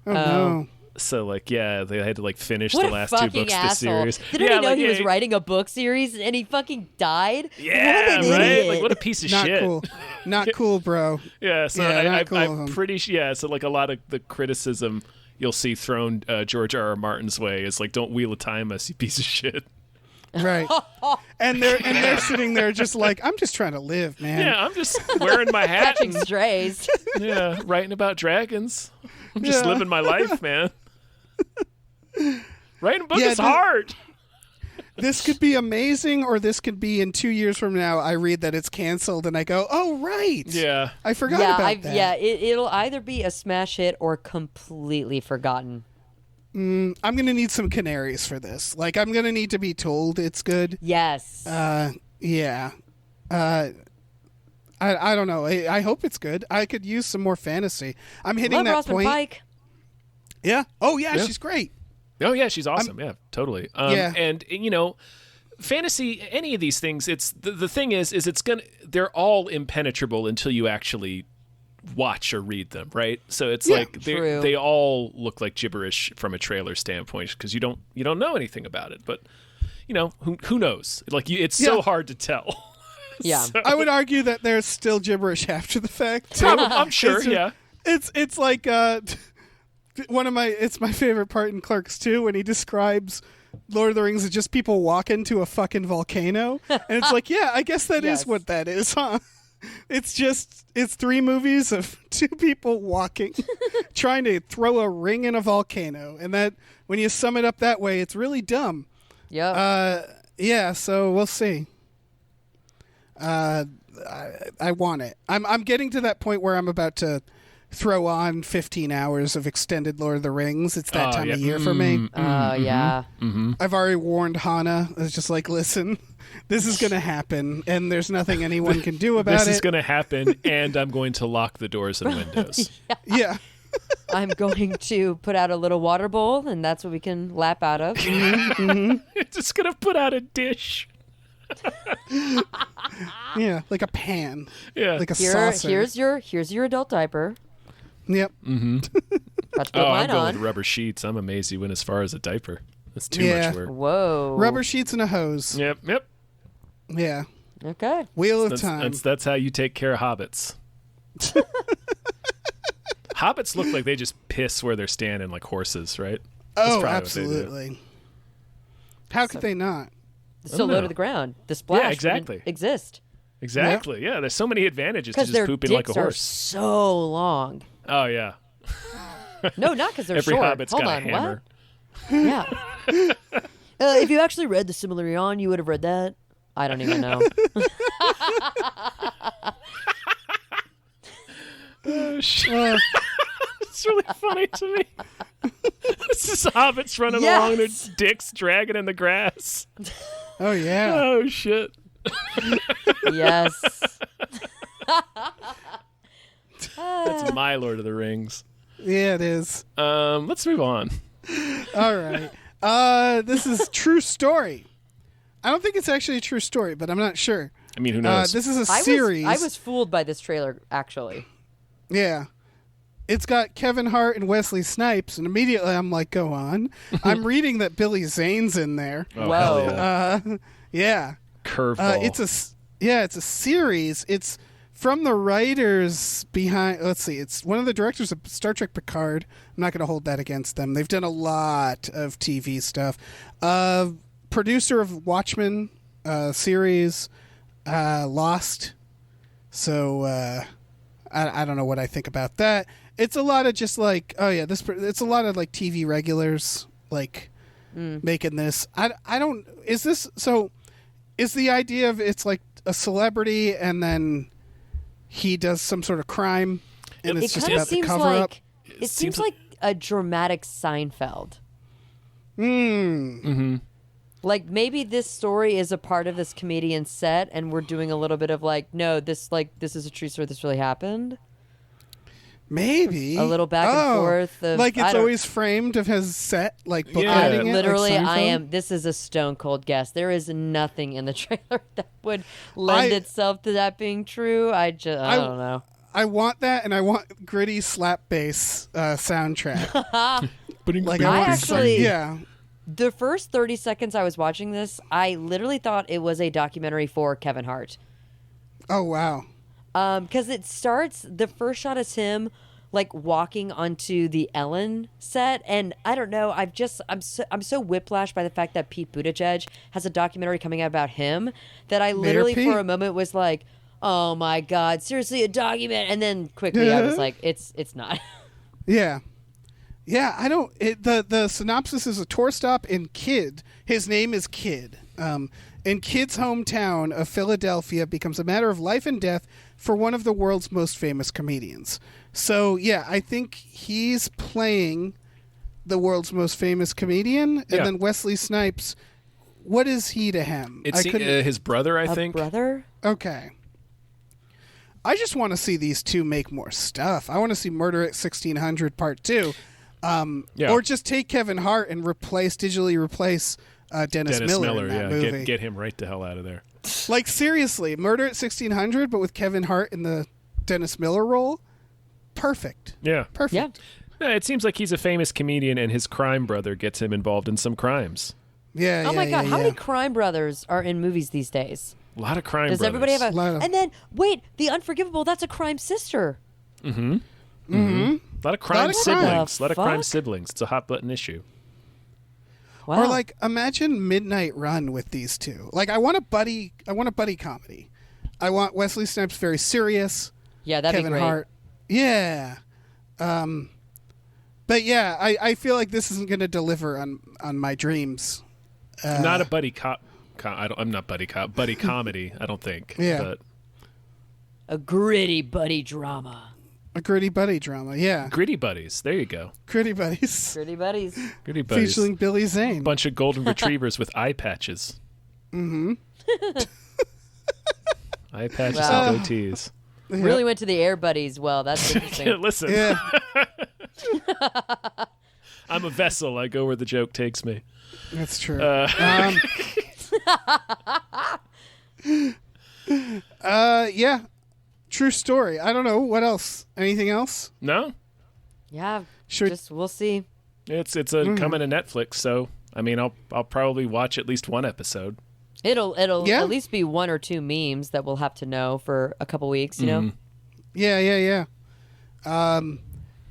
Oh, no. So like, yeah, they had to like finish What the a last two fucking books of the asshole. series. Didn't yeah, he know like, he was yeah, writing a book series and he fucking died? Yeah, What an right. idiot. Like, what a piece of Not shit. cool. Not cool, bro. Yeah, so Yeah, not cool of I'm him. pretty sure. Yeah, so like a lot of the criticism you'll see thrown George R. R. Martin's way is like, "Don't Wheel of Time us, you piece of shit." Right. and they're sitting there just like, I'm just trying to live, man. Yeah, I'm just wearing my hat. Catching strays. Yeah, writing about dragons. I'm just Yeah. living my life, man. Writing a book Yeah, is hard. This could be amazing, or this could be in 2 years from now, I read that it's canceled and I go, oh, right. Yeah. I forgot yeah, about that. yeah. It'll either be a smash hit or completely forgotten. I'm going to need some canaries for this. Like, I'm going to need to be told it's good. Yes. Yeah. I don't know. I hope it's good. I could use some more fantasy. I'm hitting Love that Rosamund point. Pike. Yeah. Oh, yeah, Yeah. she's great. Oh yeah, she's awesome. Yeah, totally. Yeah. And you know, fantasy, any of these things, it's the thing is they're all impenetrable until you actually watch or read them, right? So it's Yeah, like true. they all look like gibberish from a trailer standpoint because you don't know anything about it. But you know, who knows? Like it's so Yeah. hard to tell. Yeah. So- I would argue that there's still gibberish after the fact, too. I'm sure. It's just- Yeah. It's like it's my favorite part in Clerks 2 when he describes Lord of the Rings as just people walking to a fucking volcano. And it's like, yeah, I guess that Yes. is what that is, huh? It's 3 movies of 2 people walking, trying to throw a ring in a volcano. And that, when you sum it up that way, it's really dumb. Yep. Yeah, so we'll see. I want it. I'm getting to that point where I'm about to throw on 15 hours of extended Lord of the Rings. It's that time of year for me. Yeah. I've already warned Hannah. It's just like, listen, this is going to happen, and there's nothing anyone can do about This it. is going to happen, and I'm going to lock the doors and windows. Yeah. I'm going to put out a little water bowl, and that's what we can lap out of. It's just going to put out a dish. Yeah, like a pan. Yeah. Like a saucer. Here's your adult diaper. Yep. About to put I'm mine going on. with rubber sheets. I'm amazed you went as far as a diaper. That's too Yeah. much work. Whoa. Rubber sheets and a hose. Yep. Yeah. Okay. Wheel of Time. That's how you take care of hobbits. Hobbits look like they just piss where they're standing like horses, right? Oh, absolutely. How could they not? So low to the ground. The splash exactly. wouldn't exist. Exactly. Yeah, there's so many advantages to Because just their pooping dicks like a horse. are so long. Oh yeah. No, not because they're Every short. hobbit's Hold got on, a hammer. what? Yeah. If you actually read the Silmarillion, you would have read that. I don't even know. Oh, shit. It's really funny to me. This is hobbits running along, their dicks dragging in the grass. Oh, yeah. Oh, shit. Yes. That's my Lord of the Rings. Yeah, it is. Let's move on. All right. This is True Story. I don't think it's actually a true story, but I'm not sure. I mean, who knows? This is a series. I was fooled by this trailer, actually. Yeah. It's got Kevin Hart and Wesley Snipes, and immediately I'm like, go on. I'm reading that Billy Zane's in there. Oh, Whoa. hell yeah. Yeah. Curveball. It's a series. It's from the writers behind, let's see, it's one of the directors of Star Trek Picard. I'm not going to hold that against them. They've done a lot of TV stuff. Producer of Watchmen series, Lost. So I don't know what I think about that. It's a lot of just like, it's a lot of like TV regulars like making this. I don't, is the idea of it's like a celebrity and then he does some sort of crime and it's just about the cover up? It seems like a dramatic Seinfeld. Mm-hmm. Like maybe this story is a part of this comedian's set, and we're doing a little bit of like, no, this is a true story. This really happened. Maybe a little back and forth. Like it's always framed of his set, like bookending it. Literally, like I am. This is a stone cold guess. There is nothing in the trailer that would lend itself to that being true. I don't know. I want that, and I want gritty slap bass soundtrack. Like I actually, yeah. The first 30 seconds I was watching this, I literally thought it was a documentary for Kevin Hart. Oh wow. Because it starts, the first shot is him like walking onto the Ellen set, and I don't know, I'm so whiplashed by the fact that Pete Buttigieg has a documentary coming out about him that I literally for a moment was like, oh my god, seriously, a document, and then quickly I was like, it's not. Yeah. Yeah, I don't. The synopsis is a tour stop in Kidd. His name is Kidd. In Kidd's hometown of Philadelphia becomes a matter of life and death for one of the world's most famous comedians. So, yeah, I think he's playing the world's most famous comedian. And then Wesley Snipes, what is he to him? It's his brother, I think. Brother? Okay. I just want to see these two make more stuff. I want to see Murder at 1600 Part 2. Or just take Kevin Hart and digitally replace Dennis Miller in that movie. Get him right the hell out of there. Like, seriously, Murder at 1600, but with Kevin Hart in the Dennis Miller role? Perfect. Yeah. Perfect. Yeah, it seems like he's a famous comedian and his crime brother gets him involved in some crimes. Yeah, oh my god, how many crime brothers are in movies these days? A lot of crime Does brothers. everybody have a... And then, wait, the Unforgivable, that's a crime sister. Mm-hmm. Mm-hmm. A lot of crime siblings. A lot of crime siblings. It's a hot button issue. Wow. Or like, imagine Midnight Run with these two. Like, I want a buddy comedy. I want Wesley Snipes very serious. Yeah, that'd Kevin be great. Hart. Yeah. But yeah, I feel like this isn't going to deliver on my dreams. Not a buddy cop. I'm not buddy cop. Buddy comedy. I don't think. Yeah. But a gritty buddy drama. A gritty buddy drama. Yeah. Gritty buddies. There you go. Gritty buddies. Gritty buddies. Gritty buddies. Featuring Billy Zane. Bunch of golden retrievers with eye patches. Mm-hmm. Eye patches and goatees. Really went to the Air Buddies. Well, that's interesting. Listen. Yeah. I'm a vessel. I go where the joke takes me. That's true. Yeah. True story. I don't know. What else? Anything else? No? Yeah. Sure. We'll see. It's coming to Netflix, so I mean I'll probably watch at least one episode. It'll Yeah. at least be 1 or 2 memes that we'll have to know for a couple weeks, you know? Yeah.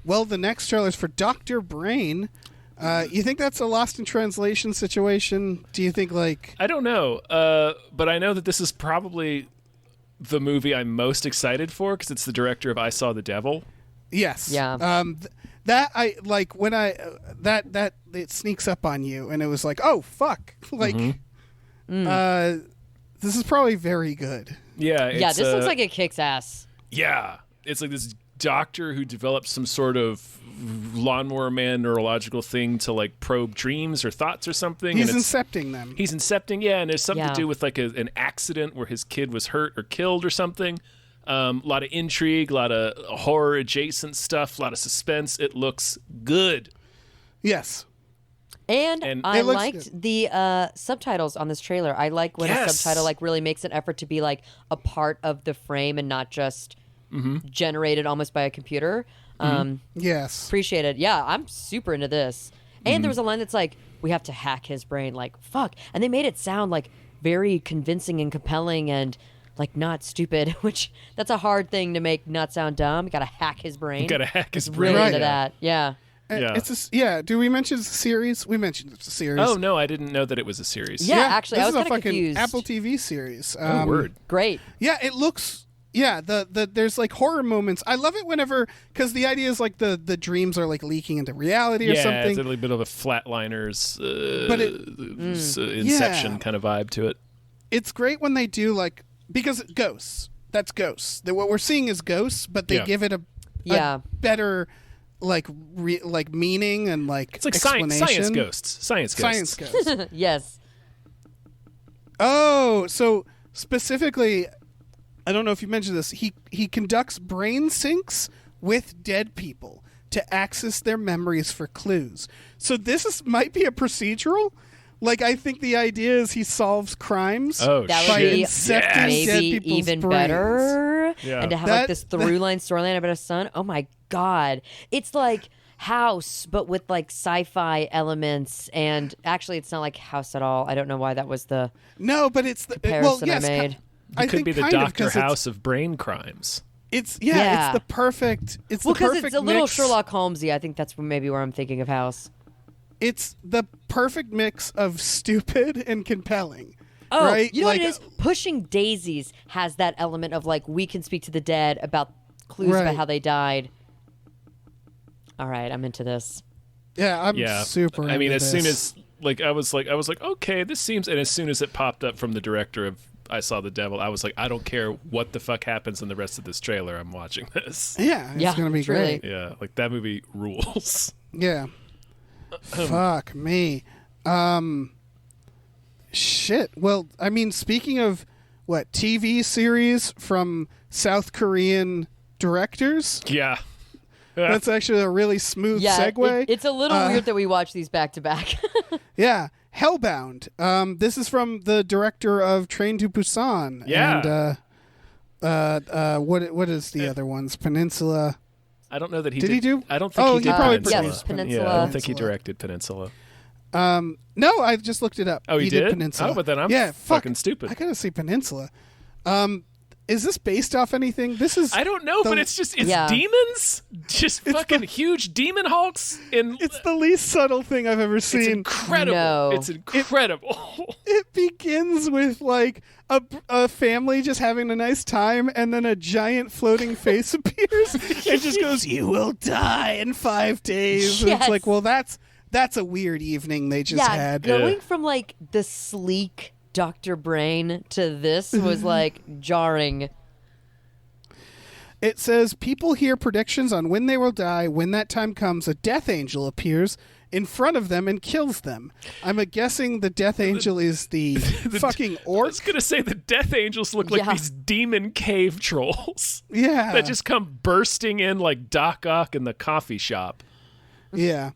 Well, the next trailer is for Dr. Brain. You think that's a lost in translation situation? Do you think, like... I don't know, but I know that this is probably the movie I'm most excited for because it's the director of I Saw the Devil. Yes. Yeah. That I like when I that it sneaks up on you, and it was like, oh fuck, like, this is probably very good. Yeah, This looks like it kicks ass. Yeah, it's like this doctor who developed some sort of lawnmower man neurological thing to like probe dreams or thoughts or something. He's and it's, incepting them. He's incepting, yeah, and there's something to Yeah. do with like an accident where his kid was hurt or killed or something. A lot of intrigue, a lot of horror adjacent stuff, a lot of suspense. It looks good. Yes. And I It looks liked the subtitles on this trailer. I like when a Yes. subtitle like really makes an effort to be like a part of the frame and not just generated almost by a computer. Yes. Appreciate it. Yeah, I'm super into this. And there was a line that's like, we have to hack his brain. Like, fuck. And they made it sound like very convincing and compelling and like not stupid, which that's a hard thing to make not sound dumb. You gotta hack his brain. You gotta hack his Really brain. into that. Yeah. Yeah. Do we mention it's a series? We mentioned it's a series. Oh no, I didn't know that it was a series. Yeah, actually, this I was is a kinda fucking confused. Apple TV series. Oh, word. Great. Yeah, it looks. Yeah, the there's like horror moments. I love it whenever because the idea is like the dreams are like leaking into reality or Yeah, something. it's a little bit of a Flatliners, But Inception Yeah. kind of vibe to it. It's great when they do like because ghosts. That's ghosts. What we're seeing is ghosts, but they Yeah. give it a Yeah. better like meaning and like It's like explanation. science ghosts. Science ghosts. Science ghosts. Yes. Oh, so specifically, I don't know if you mentioned this. He conducts brain syncs with dead people to access their memories for clues. So might be a procedural. Like I think the idea is he solves crimes Oh, That by would be incepting dead maybe people's even brains. better. Yeah. And to have That- like this through line storyline about a son. Oh my God. It's like House, but with like sci-fi elements. And actually, it's not like House at all. I don't know why that was the No, but it's the comparison yes, I made. I It could think be the kind of, Doctor 'cause House of brain crimes. It's Yeah. it's the perfect. It's Well, the because perfect it's a little mix. Sherlock Holmesy. I think that's maybe where I'm thinking of House. It's the perfect mix of stupid and compelling. Oh, right? you know Like, what it is? Pushing Daisies has that element of like we can speak to the dead about clues Right. about how they died. All right, I'm into this. Yeah, I'm Yeah, super. I mean, into as soon this. as like I was like, okay, this seems. And as soon as it popped up from the director of I Saw the Devil, I was like, I don't care what the fuck happens in the rest of this trailer. I'm watching this. yeah, it's Yeah, gonna be truly. great. Yeah, like that movie rules. Yeah. Fuck me. Shit. Well, I mean, speaking of what TV series from South Korean directors, Yeah. that's actually a really smooth Yeah, segue. it's a little weird that we watch these back to back. Yeah, Hellbound. This is from the director of Train to Busan. Yeah. And what is the other ones? Peninsula. I don't know that he Did he do- I don't think Oh, he he did probably Peninsula. Yes, Peninsula. Yeah, I don't think he Peninsula. directed Peninsula. No, I just looked it up. Oh, he did? Peninsula. Oh, but then I'm yeah, fucking stupid. I gotta see Peninsula. Is this based off anything? This is. I don't know, the- but it's Yeah. demons, just fucking huge demon hulks, and It's the least subtle thing I've ever it's seen. incredible. No. It's incredible. It begins with like a family just having a nice time, and then a giant floating face appears and just goes, "You will die in 5 days." And Yes. it's like, well, that's a weird evening they just yeah, had. going from like the sleek Dr. Brain to this was like jarring. It says people hear predictions on when they will die. When that time comes, a death angel appears in front of them and kills them. I'm guessing the death angel is the fucking I orc. was gonna say the death angels look like Yeah. these demon cave trolls Yeah, that just come bursting in like Doc Ock in the coffee shop. yeah.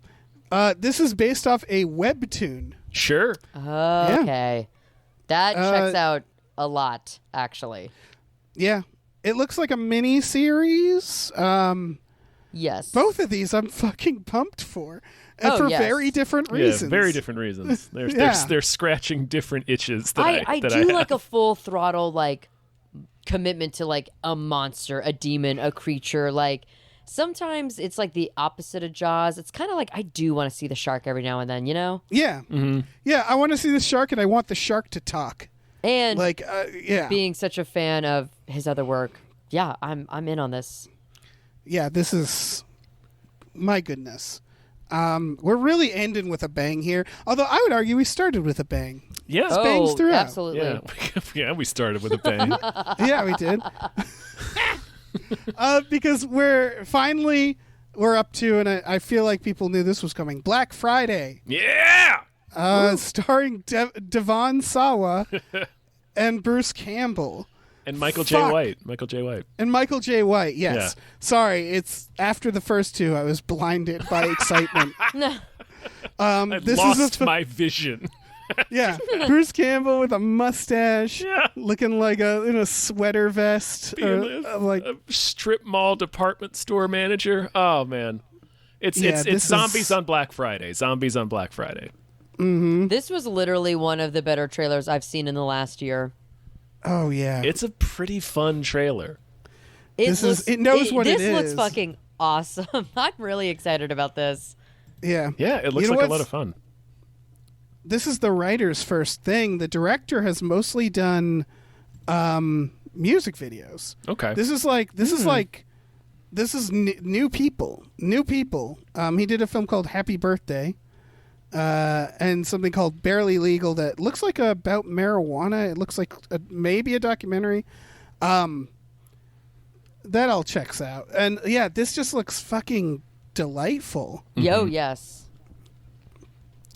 This is based off a webtoon. Sure. Okay. That checks out a lot, actually. Yeah, it looks like a mini series. Yes. Both of these I'm fucking pumped for. and Oh, for yes. very different reasons. Yeah, very different reasons. They're, Yeah. they're scratching different itches that I that do have. like a full throttle like commitment to like a monster, a demon, a creature. Like sometimes it's like the opposite of Jaws. It's kind of like I do want to see the shark every now and then, you know? Yeah, yeah. I want to see the shark, and I want the shark to talk. And Like, yeah, being such a fan of his other work, yeah, I'm in on this. yeah. This is my goodness. We're really ending with a bang here. Although I would argue we started with a bang. Yeah. bangs throughout. Absolutely. Yeah. Yeah, we started with a bang. Yeah, we did. Because we're up to, and I feel like people knew this was coming, Black Friday. Yeah. Starring Devon Sawa and Bruce Campbell. And Michael J. Fuck. White. Michael J. White. And Michael J. White, yes. Yeah. Sorry, it's after the first two, I was blinded by excitement. I This lost is a my vision. Yeah, Bruce Campbell with a mustache, Yeah. looking like in a sweater vest, Being like a strip mall department store manager. Oh man, it's Yeah, this zombies is- on Black Friday. Zombies on Black Friday. This was literally one of the better trailers I've seen in the last year. oh yeah, It's a pretty fun trailer. it knows what it This looks is. fucking awesome. I'm really excited about this. yeah, Yeah, it looks You know like a lot what's- of fun. This is the writer's first thing. The director has mostly done music videos. Okay. This is new people. New people. He did a film called Happy Birthday, and something called Barely Legal that looks like about marijuana. It looks like maybe a documentary. That all checks out. And yeah, this just looks fucking delightful. Yo, yes.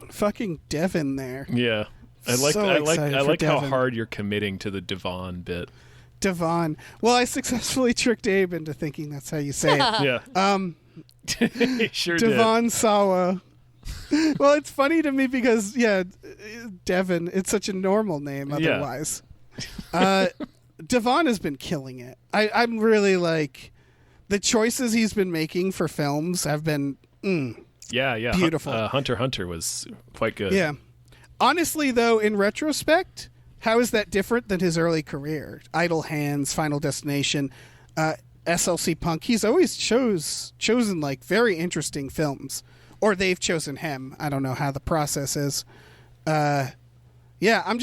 Fucking Devin there. Yeah. I like So I like excited I for like how Devin. hard you're committing to the Devon bit. Devon. Well, I successfully tricked Abe into thinking that's how you say it. Yeah. He sure Devon Sawa. Well, it's funny to me because, yeah, Devon, it's such a normal name otherwise. Devon has been killing it. I'm really like, the choices he's been making for films have been, Yeah, yeah. Beautiful. Hunter x Hunter was quite good. yeah. Honestly, though, in retrospect, how is that different than his early career? Idle Hands, Final Destination, SLC Punk. He's always chosen like very interesting films, or they've chosen him. I don't know how the process is. Yeah, I'm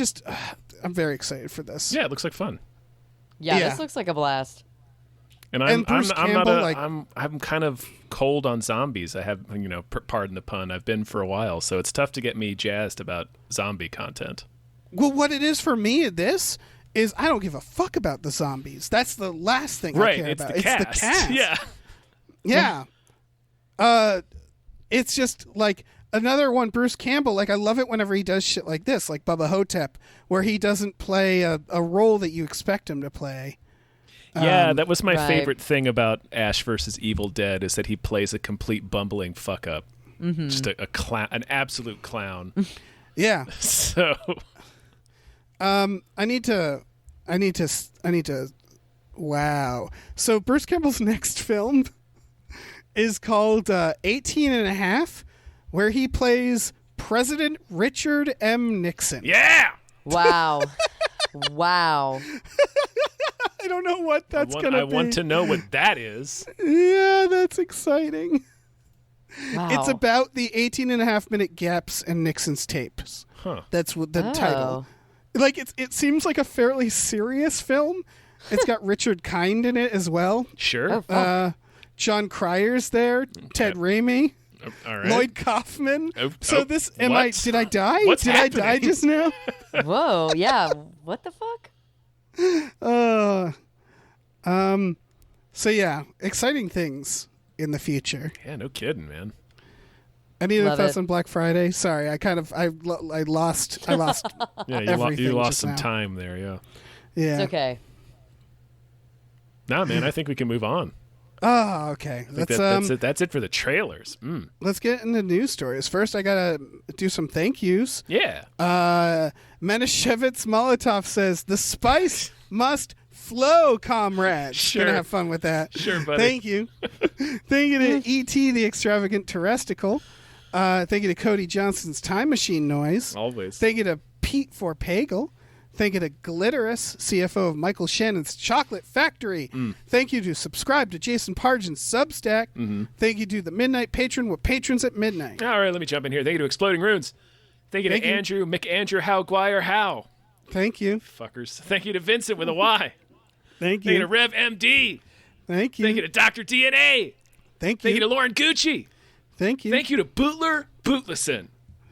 very excited for this. Yeah, it looks like fun. Yeah, Yeah. this looks like a blast. And And Bruce I'm Campbell, not like- I'm kind of cold on zombies. I have, pardon the pun, I've been for a while, so it's tough to get me jazzed about zombie content. Well, what it is for me at this is I don't give a fuck about the zombies. That's the last thing I Right, care it's about. the It's cast. the cast. Yeah. Yeah. It's just like another one, Bruce Campbell. Like, I love it whenever he does shit like this, like Bubba Hotep, where he doesn't play a role that you expect him to play. Yeah, that was my Right. favorite thing about Ash versus Evil Dead is that he plays a complete bumbling fuck up. Just a clown, an absolute clown. Yeah. So I need to. Wow. So Bruce Campbell's next film is called 18 and a Half, where he plays President Richard M. Nixon. yeah, Wow. Wow. I don't know what that's going to I be. want to know what that is. Yeah, that's exciting. Wow. It's about the 18 and a half minute gaps in Nixon's tapes. Huh. That's what the Oh. title. Like, it seems like a fairly serious film. It's got Richard Kind in it as well. Sure. Oh, fuck. John Cryer's there. Ted Raimi. All right. Lloyd Kaufman. Oh, So oh, this what? did I die? What's did I die happening? just now? Whoa. Yeah. What the fuck? So yeah, exciting things in the future. Yeah, no kidding, man. Any other Love thoughts it. on Black Friday? Sorry, I lost. Yeah, everything you lost just some now. time there. Yeah. Yeah. It's okay. Nah, man, I think we can move on. Oh, okay. I think that's it for the trailers. Let's get into news stories. First, I gotta do some thank yous. Yeah. Menashevitz Molotov says the spice must flow, comrades. Sure. Gonna have fun with that. Sure, buddy. Thank you. Thank you to E.T. the Extravagant Terresticle. Thank you to Cody Johnson's Time Machine Noise. Always. Thank you to Pete Forpagel. Thank you to Glitterous, CFO of Michael Shannon's Chocolate Factory. Thank you to subscribe to Jason Pargin's Substack. Thank you to the Midnight Patron with patrons at midnight. All right, let me jump in here. Thank you to Exploding Runes. Thank you to Andrew, McAndrew, Howe, Guire, Howe. Thank you. Fuckers. Thank you to Vincent with a Y. Thank Thank you you. to Rev MD. Thank you. Thank you to Dr. DNA. Thank Thank you you. to Lauren Gucci. Thank you. Thank you to Bootler Bootlesson.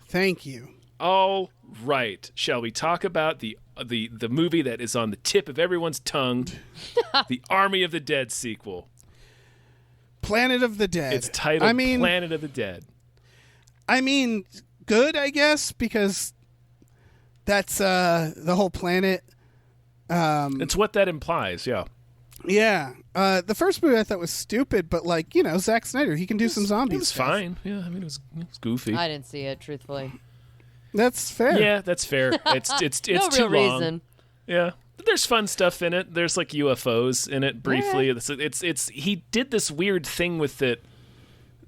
Thank you. All right. Shall we talk about the movie that is on the tip of everyone's tongue, the Army of the Dead sequel? Planet of the Dead. It's titled Planet of the Dead. I mean, good, I guess, because that's the whole planet. It's what that implies, yeah. Yeah. The first movie I thought was stupid, but like, you know, Zack Snyder, he can do some zombies. It was fine. Yeah, I mean, it was goofy. I didn't see it, truthfully. That's fair. Yeah, that's fair. It's No too real long. reason. Yeah. But there's fun stuff in it. There's like UFOs in it briefly. It's he did this weird thing with it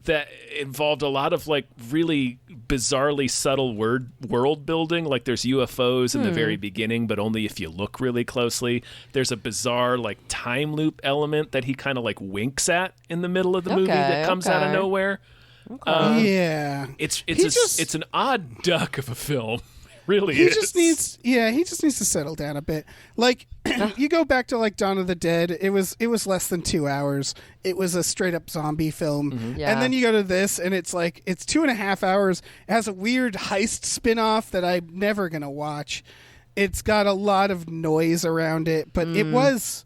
that involved a lot of like really bizarrely subtle world building. Like there's UFOs in the very beginning, but only if you look really closely. There's a bizarre like time loop element that he kind of like winks at in the middle of the movie that comes out of nowhere. Yeah. It's an odd duck of a film. Really He is. just needs to settle down a bit. Like you go back to like Dawn of the Dead, it was less than 2 hours. It was a straight up zombie film. Yeah. And then you go to this and it's like it's 2.5 hours. It has a weird heist spin-off that I'm never gonna watch. It's got a lot of noise around it, but it was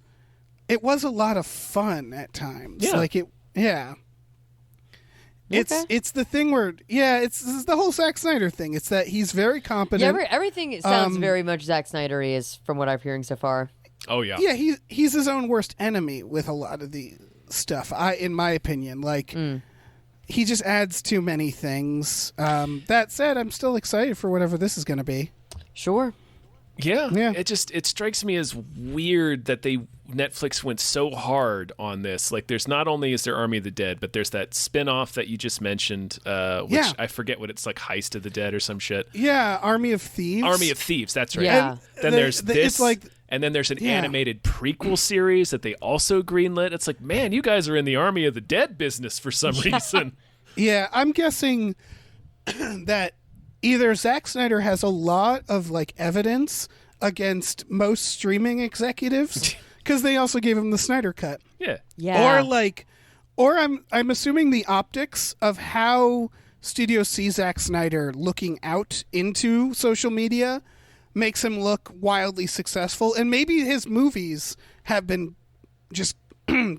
a lot of fun at times. Yeah. It's the thing where this is the whole Zack Snyder thing. It's that he's very competent. Yeah, everything sounds very much Zack Snyder-y is from what I'm hearing so far. Oh yeah. Yeah, he's his own worst enemy with a lot of the stuff. In my opinion, like he just adds too many things. That said, I'm still excited for whatever this is going to be. Sure. Yeah. Yeah. It strikes me as weird that Netflix went so hard on this. Like there's not only is there Army of the Dead, but there's that spin-off that you just mentioned, which I forget what it's like, Heist of the Dead or some shit. Yeah, Army of Thieves. Army of Thieves, that's right. Yeah. Then there's this it's like, and then there's an animated prequel series that they also greenlit. It's like, man, you guys are in the Army of the Dead business for some reason. Yeah, I'm guessing that either Zack Snyder has a lot of like evidence against most streaming executives because they also gave him the Snyder cut. Yeah. Yeah. Or I'm assuming the optics of how studios see Zack Snyder looking out into social media makes him look wildly successful, and maybe his movies have been just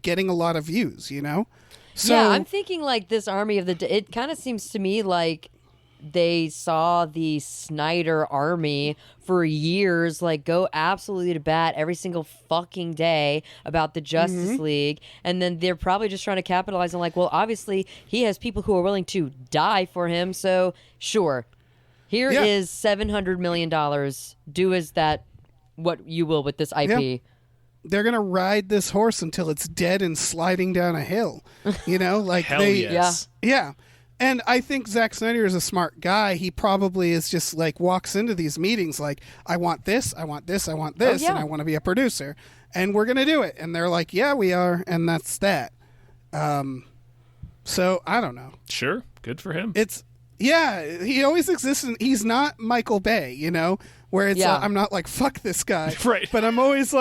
getting a lot of views, you know? So, yeah, I'm thinking like this Army of the Dead. It kind of seems to me like they saw the Snyder army for years like go absolutely to bat every single fucking day about the Justice League, and then they're probably just trying to capitalize on like, well, obviously he has people who are willing to die for him, so sure, here is $700 million. Do as that what you will with this IP. Yeah. They're gonna ride this horse until it's dead and sliding down a hill, you know, like Hell yes. Yeah. And I think Zack Snyder is a smart guy. He probably is just like walks into these meetings like, I want this, I want this, I want this, and I want to be a producer, and we're gonna do it. And they're like, yeah, we are, and that's that. So I don't know. Sure, good for him. He always exists. He's not Michael Bay, you know, where it's I'm not like fuck this guy, Right. But I'm always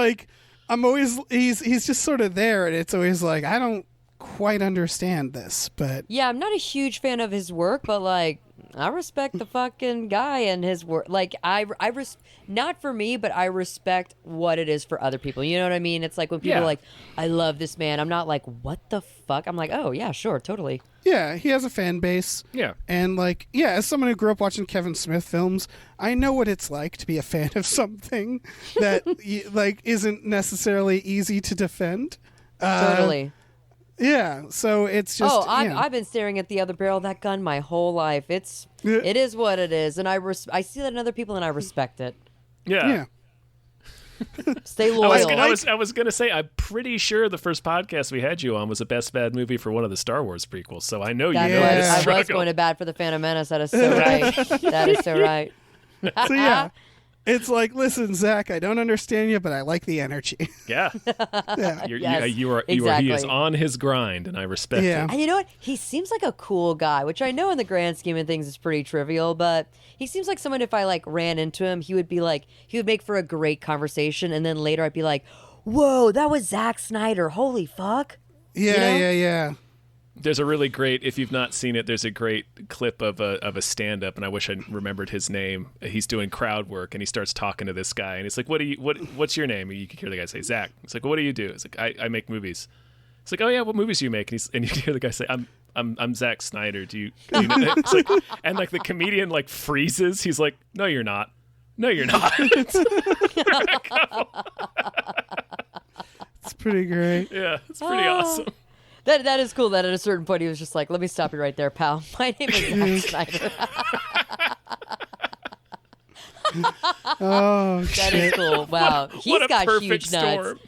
he's just sort of there, and it's always like I don't quite understand this, but Yeah, I'm not a huge fan of his work, but like I respect the fucking guy and his work. Like not for me, but I respect what it is for other people. You know what I mean? It's like when people are like, I love this man. I'm not like, what the fuck? I'm like, oh yeah, sure, totally. yeah, he has a fan base. Yeah. And like, as someone who grew up watching Kevin Smith films, I know what it's like to be a fan of something that like isn't necessarily easy to defend. Totally. Yeah, so it's just. I've been staring at the other barrel of that gun my whole life. It is what it is, and I see that in other people, and I respect it. Yeah. Stay loyal. I was gonna say, I'm pretty sure the first podcast we had you on was a best bad movie for one of the Star Wars prequels. So I know you know this I struggle. was going to bat for the Phantom Menace. That is so right. That is so right. So yeah, it's like, listen, Zach, I don't understand you, but I like the energy. Yeah, Yeah. you are. He is on his grind, and I respect Yeah. it. And you know what? He seems like a cool guy, which I know in the grand scheme of things is pretty trivial, but he seems like someone, if I like ran into him, he would make for a great conversation, and then later I'd be like, whoa, that was Zack Snyder. Holy fuck. Yeah, You know? yeah. There's a really great, if you've not seen it, there's a great clip of a stand-up, and I wish I remembered his name. He's doing crowd work, and he starts talking to this guy, and he's like, what's your name? And you can hear the guy say, Zach. He's like, well, what do you do? It's like, I make movies. It's like, oh yeah, what movies do you make? And you hear the guy say, I'm Zack Snyder. Do you know? It's like, and like the comedian like freezes. He's like, no, you're not. No, you're not. It's pretty great. Yeah, it's pretty awesome. That is cool that at a certain point he was just like, let me stop you right there, pal. My name is Zack Snyder. Oh, That is cool. Wow. He's got huge nuts.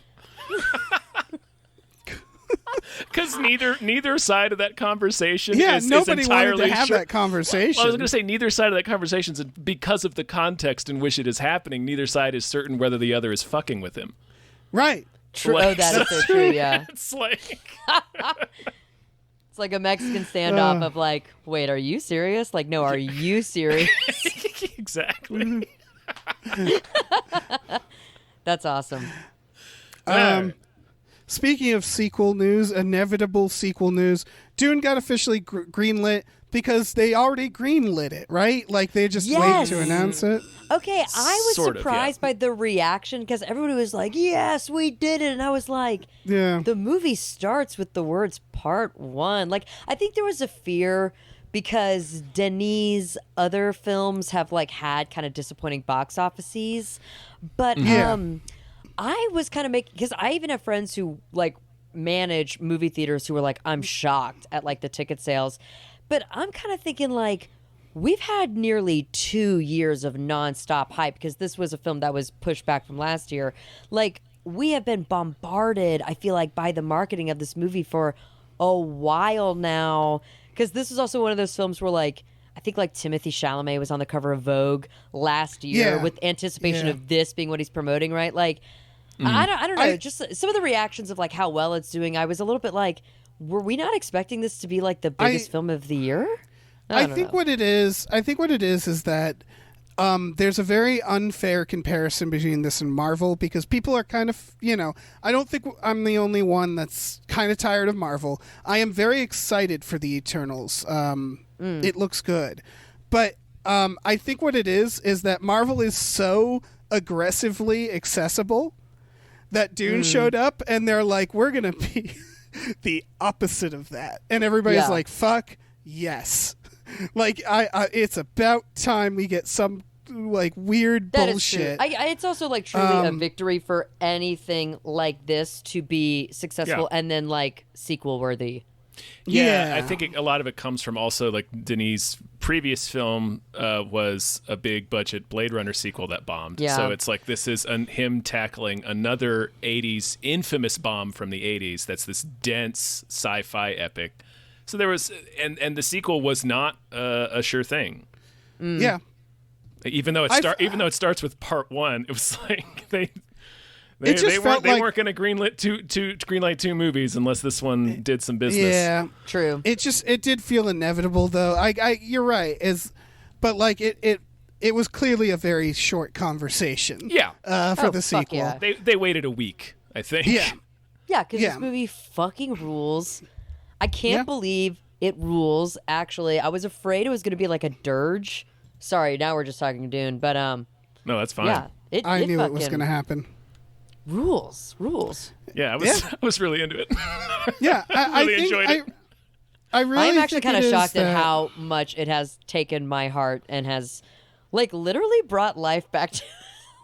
Because neither side of that conversation is nobody entirely wanted to have sure. that conversation. Well, I was going to say neither side of that conversation is, because of the context in which it is happening, neither side is certain whether the other is fucking with him. Right. True. Like, Oh, that is so true, yeah. It's like... It's like a Mexican standoff of like, wait, are you serious? Like, no, are you serious? Exactly. That's awesome. Speaking of sequel news, inevitable sequel news, Duuune got officially greenlit because they already greenlit it, right? Like they just wait to announce it. Okay, I was Sort of, surprised yeah. by the reaction because everybody was like, yes, we did it. And I was like, Yeah. the movie starts with the words part 1. Like, I think there was a fear because Denis' other films have like had kind of disappointing box offices. But Yeah. I was kind of because I even have friends who like manage movie theaters who were like, I'm shocked at like the ticket sales. But I'm kind of thinking like, we've had nearly 2 years of nonstop hype because this was a film that was pushed back from last year. Like, we have been bombarded, I feel like, by the marketing of this movie for a while now. Because this is also one of those films where, like, I think, like, Timothée Chalamet was on the cover of Vogue last year with anticipation of this being what he's promoting, right? Like, I don't know. Just some of the reactions of, like, how well it's doing, I was a little bit like, were we not expecting this to be, like, the biggest film of the year? I think what it is is that there's a very unfair comparison between this and Marvel because people are kind of, I don't think I'm the only one that's kind of tired of Marvel. I am very excited for the Eternals. It looks good. But I think what it is that Marvel is so aggressively accessible that Duuune showed up and they're like, we're going to be the opposite of that. And everybody's like, fuck yes. Like, it's about time we get some like weird that bullshit. Is true. It's also like truly a victory for anything like this to be successful and then like sequel worthy. Yeah, I think a lot of it comes from also like Denis' previous film was a big budget Blade Runner sequel that bombed. Yeah. So it's like this is him tackling another 80s infamous bomb from the 80s that's this dense sci-fi epic. So there was, and the sequel was not a sure thing. Yeah. Even though it starts with part 1, it was like they weren't going to greenlight two movies unless this one did some business. Yeah, true. It did feel inevitable though. You're right. But like it was clearly a very short conversation. Yeah. For the sequel. Yeah. They waited a week, I think. Yeah. Yeah, because this movie fucking rules. I can't believe it rules, actually. I was afraid it was going to be like a dirge. Sorry, now we're just talking Duuune, but No, that's fine. Yeah, I knew it was going to happen. Rules. Yeah, I was really into it. Yeah, I really think enjoyed it. I really I'm actually think kind of it is shocked at that- how much it has taken my heart and has like literally brought life back to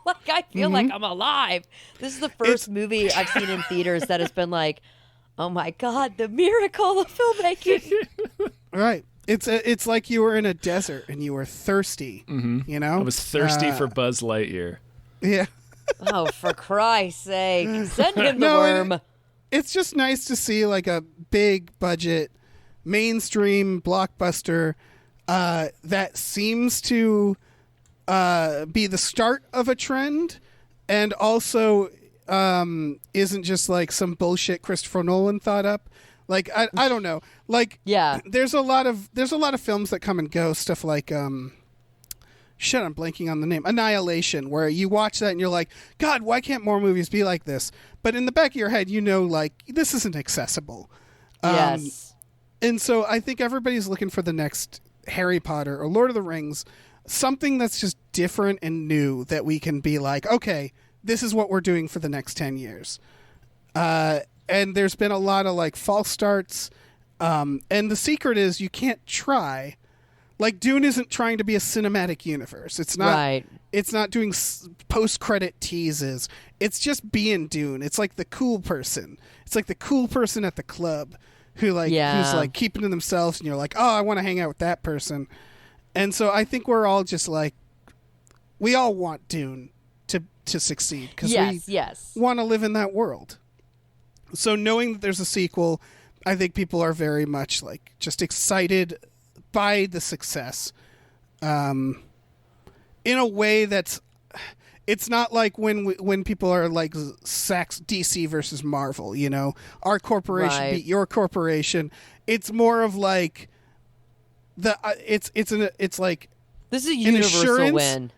like I feel like I'm alive. This is the first movie I've seen in theaters that has been like, oh my God, the miracle of filmmaking. Right. It's like you were in a desert and you were thirsty. You know? I was thirsty for Buzz Lightyear. Yeah. Oh, for Christ's sake. Send him the No, worm. It's just nice to see like a big budget mainstream blockbuster that seems to be the start of a trend, and also isn't just like some bullshit Christopher Nolan thought up. Like I don't know. Like Yeah. there's a lot of films that come and go. Stuff like shit, I'm blanking on the name. Annihilation, where you watch that and you're like, God, why can't more movies be like this? But in the back of your head, you know, like, this isn't accessible. Yes. And so I think everybody's looking for the next Harry Potter or Lord of the Rings, something that's just different and new that we can be like, okay, this is what we're doing for the next 10 years. And there's been a lot of like false starts. And the secret is you can't try. Like, Duuune isn't trying to be a cinematic universe. It's not. Right. It's not doing post-credit teases. It's just being Duuune. It's like the cool person. It's like the cool person at the club who's like keeping to themselves, and you're like, oh, I want to hang out with that person. And so I think we're all just like, we all want Duuune to succeed because we want to live in that world. So knowing that there's a sequel, I think people are very much like just excited by the success, in a way that's, it's not like when people are like DC versus Marvel, you know, our corporation beat your corporation. It's more of like it's like This is a universal win.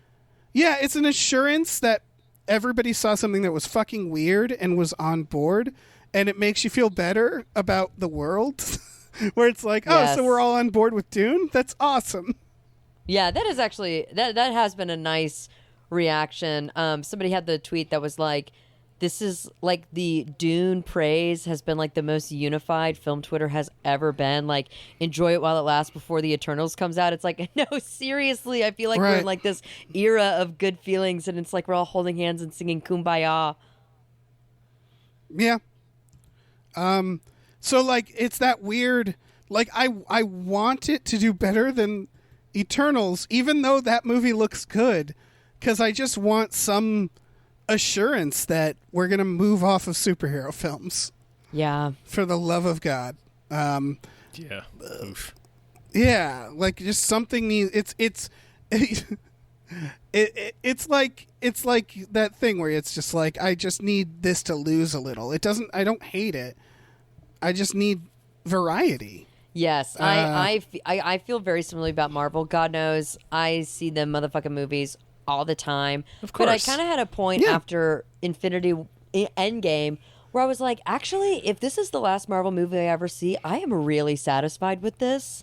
Yeah, it's an assurance that everybody saw something that was fucking weird and was on board, and it makes you feel better about the world. Where it's like, oh, so we're all on board with Duuune? That's awesome. Yeah, that is actually, that has been a nice reaction. Somebody had the tweet that was like, this is like the Duuune praise has been like the most unified film Twitter has ever been. Like, enjoy it while it lasts before the Eternals comes out. It's like, no, seriously, I feel like we're in like this era of good feelings, and it's like we're all holding hands and singing Kumbaya. Yeah. So, like, it's that weird, like, I want it to do better than Eternals, even though that movie looks good, because I just want some assurance that we're going to move off of superhero films. Yeah. For the love of God. Yeah. Oof. Yeah, like, just something needs, it's like that thing where it's just like, I just need this to lose a little. I don't hate it. I just need variety. Yes, I feel very similarly about Marvel. God knows I see them motherfucking movies all the time. Of course. But I kind of had a point after Infinity Endgame where I was like, actually, if this is the last Marvel movie I ever see, I am really satisfied with this.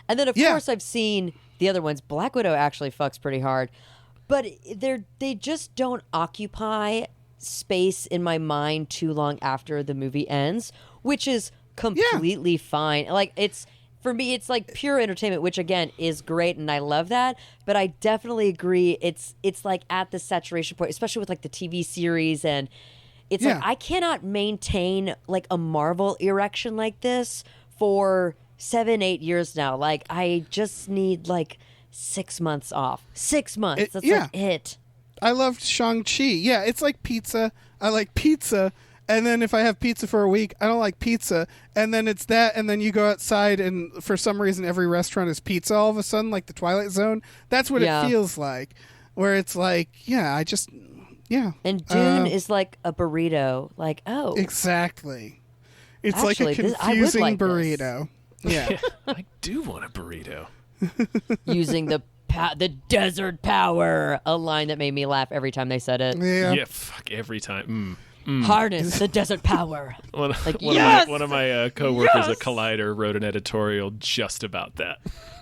And then, of course, I've seen the other ones. Black Widow actually fucks pretty hard. But they just don't occupy space in my mind too long after the movie ends, which is completely fine. Like, it's, for me, it's like pure entertainment, which again is great, and I love that. But I definitely agree, it's like at the saturation point, especially with like the TV series, and it's like I cannot maintain like a Marvel erection like this for 7-8 years now. Like, I just need like 6 months off. 6 months. That's like it. I loved Shang-Chi. Yeah, it's like pizza. I like pizza. And then if I have pizza for a week, I don't like pizza. And then it's that, and then you go outside, and for some reason every restaurant is pizza all of a sudden, like the Twilight Zone. That's what it feels like. Where it's like, And Duuune is like a burrito. Like, oh. Exactly. It's actually, like a confusing burrito. Yeah. I do want a burrito. Using the desert power, a line that made me laugh every time they said it. Yeah, fuck, every time. Harness the desert power. One of my coworkers at Collider wrote an editorial just about that.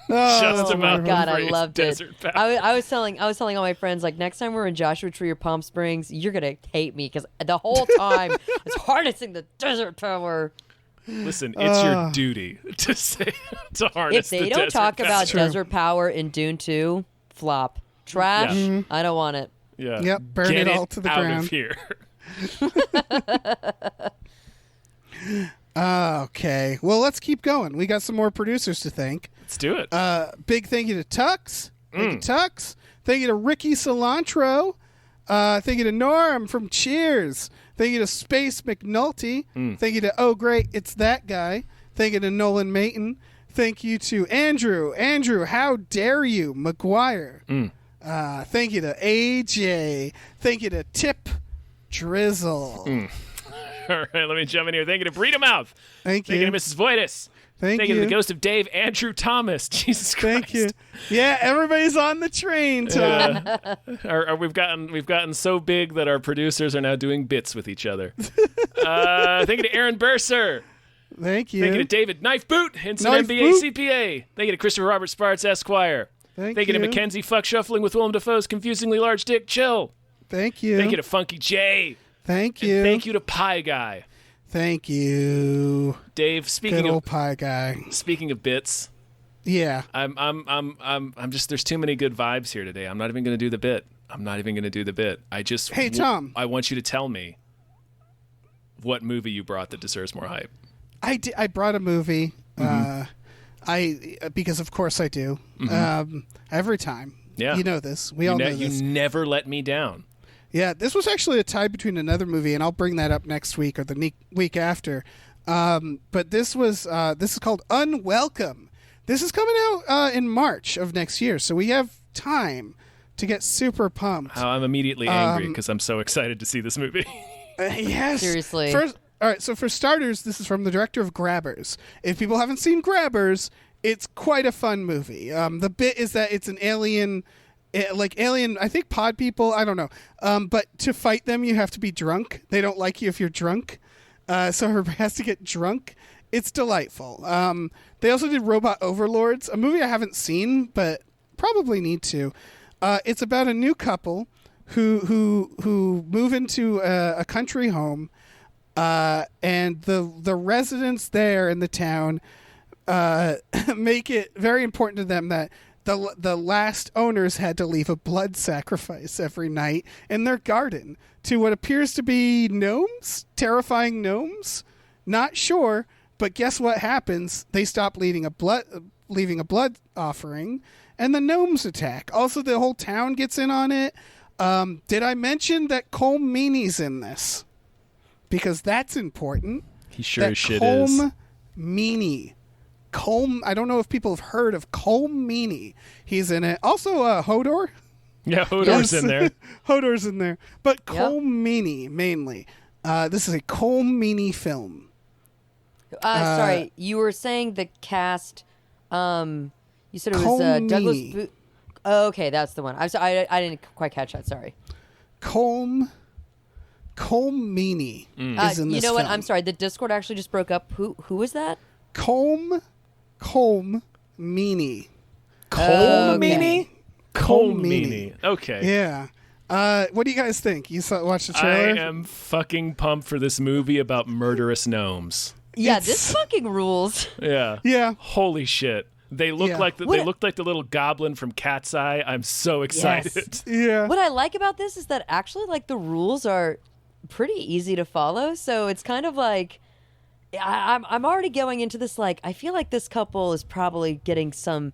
Oh my God, I loved it. I was telling all my friends, like, next time we're in Joshua Tree or Palm Springs, you're gonna hate me because the whole time it's harnessing the desert power. Listen, it's your duty to harness the desert power. If they don't talk about desert power in Dune 2, flop. Trash, I don't want it. Yeah. Yep, burn it all to the ground. Out of here. Okay. Well, let's keep going. We got some more producers to thank. Let's do it. Big thank you to Tux. Thank you, Tux. Thank you to Ricky Cilantro. Thank you to Norm from Cheers. Thank you to Space McNulty. Thank you to Oh Great, It's That Guy. Thank you to Nolan Mayton. Thank you to Andrew. Andrew, how dare you, McGuire. Thank you to AJ. Thank you to Tip Drizzle. All right, let me jump in here. Thank you to Breed Mouth. Thank you. Thank you to Mrs. Voitis. Thank you you to the ghost of Dave, Andrew Thomas. Jesus Christ. Thank you. Yeah, everybody's on the train, Tom. We've gotten so big that our producers are now doing bits with each other. Thank you to Aaron Burser. Thank you. Thank you to David Knife Boot, Hinson Knife MBA Boot. CPA. Thank you to Christopher Robert Sparts Esquire. Thank you to Mackenzie Fuck Shuffling with Willem Dafoe's confusingly large dick Chill. Thank you. Thank you to Funky J. Thank you. And thank you to Pie Guy. Thank you, Dave. good Speaking old of pie guy. speaking of bits, Yeah. I'm just there's too many good vibes here today. I'm not even going to do the bit. I just Hey, Tom. I want you to tell me what movie you brought that deserves more hype. I brought a movie. Because of course I do. Every time. Yeah. You know this. We all know this. You never let me down. Yeah, this was actually a tie between another movie, and I'll bring that up next week or the week after. But this is called Unwelcome. This is coming out in March of next year, so we have time to get super pumped. Oh, I'm immediately angry because I'm so excited to see this movie. Yes. Seriously. All right, so for starters, this is from the director of Grabbers. If people haven't seen Grabbers, it's quite a fun movie. The bit is that it's an alien, I think pod people, I don't know. But to fight them, you have to be drunk. They don't like you if you're drunk. So her has to get drunk. It's delightful. They also did Robot Overlords, a movie I haven't seen, but probably need to. It's about a new couple who move into a country home, and the residents there in the town make it very important to them that the last owners had to leave a blood sacrifice every night in their garden to what appears to be gnomes, terrifying gnomes. Not sure, but guess what happens? They stop leaving a blood offering, and the gnomes attack. Also, the whole town gets in on it. Did I mention that Cole Meany's in this? Because that's important. He sure that as shit Cole is. Meany. I don't know if people have heard of Cole Meany. He's in it. Also, Hodor. Yeah, Hodor's in there. Hodor's in there. But Cole Meany, mainly. This is a Cole Meany film. Sorry, you were saying the cast. You said it was Cole Douglas. Meany. Oh, okay, that's the one. I'm sorry, I didn't quite catch that. Sorry. Cole Meany is in this You know what? film. I'm sorry. The Discord actually just broke up. Who was that? Colm Meany. Cole Okay. Meany? Cole Meany. Okay. Yeah. What do you guys think? You watched the I trailer? am fucking pumped for this movie about murderous gnomes. Yeah, It's- this fucking rules. Yeah. Yeah. Holy shit. They look Yeah. like they looked like the little goblin from Cat's Eye. I'm so excited. Yeah. What I like about this is that actually, like, the rules are pretty easy to follow. So it's kind of like I'm already going into this like I feel like this couple is probably getting some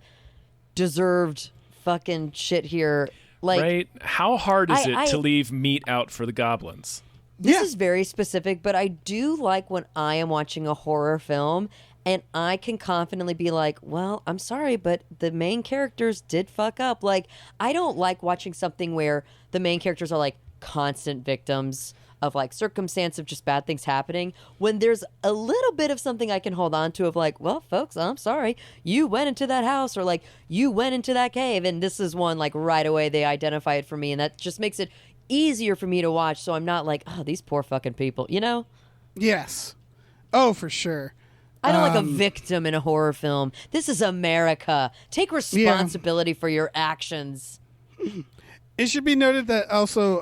deserved fucking shit here. Like, Right? How hard is I- it to leave meat out for the goblins? this Yeah. is very specific, but I do like when I am watching a horror film and I can confidently be like, well, I'm sorry, but the main characters did fuck up. Like, I don't like watching something where the main characters are like constant victims of like circumstance of just bad things happening, when there's a little bit of something I can hold on to of like, well, folks, I'm sorry, you went into that house, or like you went into that cave, and this is one like right away they identify it for me, and that just makes it easier for me to watch, so I'm not like, oh, these poor fucking people, you know? Yes. Oh, for sure. I don't like a victim in a horror film. This is America. Take responsibility for your actions. It should be noted that also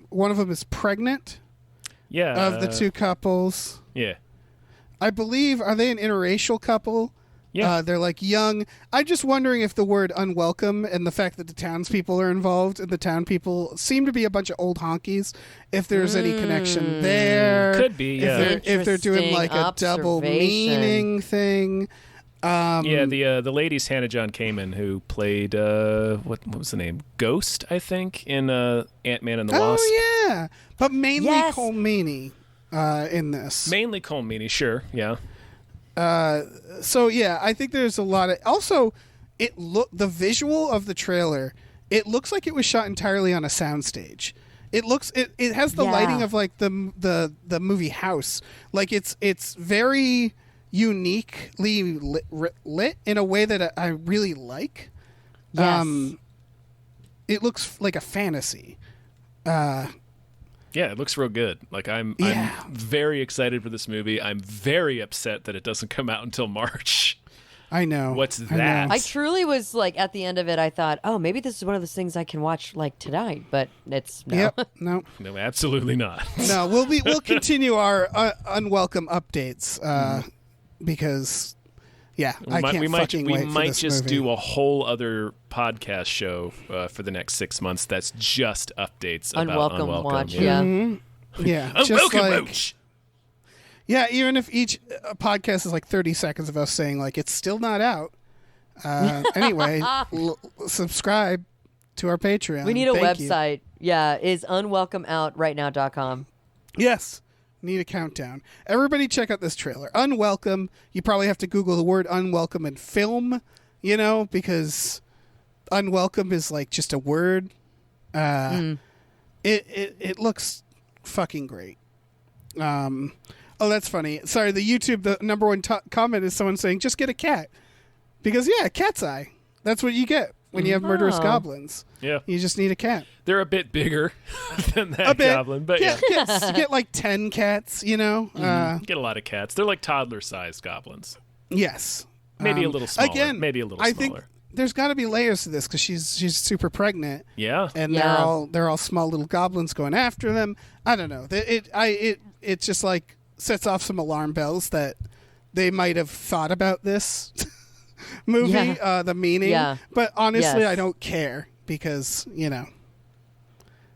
one of them is pregnant Yeah. of the two couples. Yeah. I believe, are they an interracial couple? Yeah. They're like young. I'm just wondering if the word unwelcome and the fact that the townspeople are involved, and the town people seem to be a bunch of old honkies, if there's any connection there. Could be, yeah. If they're doing like a double Interesting meaning thing. Yeah, the lady's Hannah John Kamen, who played what was the name? Ghost, I think, in Ant-Man and the Wasp. Oh yeah, but mainly Yes. Cole Meany in this. Mainly Cole Meany, sure, yeah. So yeah, I think there's a lot of. Also, the visual of the trailer. It looks like it was shot entirely on a soundstage. It has the lighting of like the movie House. Like it's very uniquely lit in a way that I really like. Yes. It looks like a fantasy. Yeah, it looks real good. Like I'm very excited for this movie. I'm very upset that it doesn't come out until March. I know. What's I that? know. I truly was like, at the end of it, I thought, oh, maybe this is one of those things I can watch like tonight, but it's no. Yep. No. No, absolutely not. No. We'll continue our unwelcome updates because I can't fucking wait for We might this just movie. do a whole other podcast show for the next 6 months. That's just updates about Unwelcome watch, yeah. Yeah. just Unwelcome like, watch. Yeah, even if each podcast is like 30 seconds of us saying, like, it's still not out. Anyway, subscribe to our Patreon. We need a Thank you. website. Yeah, is unwelcomeoutrightnow.com. Yes. Need a countdown. Everybody check out this trailer. Unwelcome. You probably have to Google the word unwelcome and film, because unwelcome is like just a word. It looks fucking great. Oh, that's funny. Sorry, the number one comment is someone saying, just get a cat. Because, cat's eye. That's what you get when you have murderous goblins. Yeah. You just need a cat. They're a bit bigger than that A bit. goblin, but yeah. Get like 10 cats, Get a lot of cats. They're like toddler-sized goblins. Yes. Maybe a little smaller. Again, Maybe a little I smaller. think there's got to be layers to this because she's super pregnant. Yeah. And Yeah. they're all small little goblins going after them. I don't know. It just like sets off some alarm bells that they might have thought about this movie, the meaning. Yeah. But honestly, Yes. I don't care because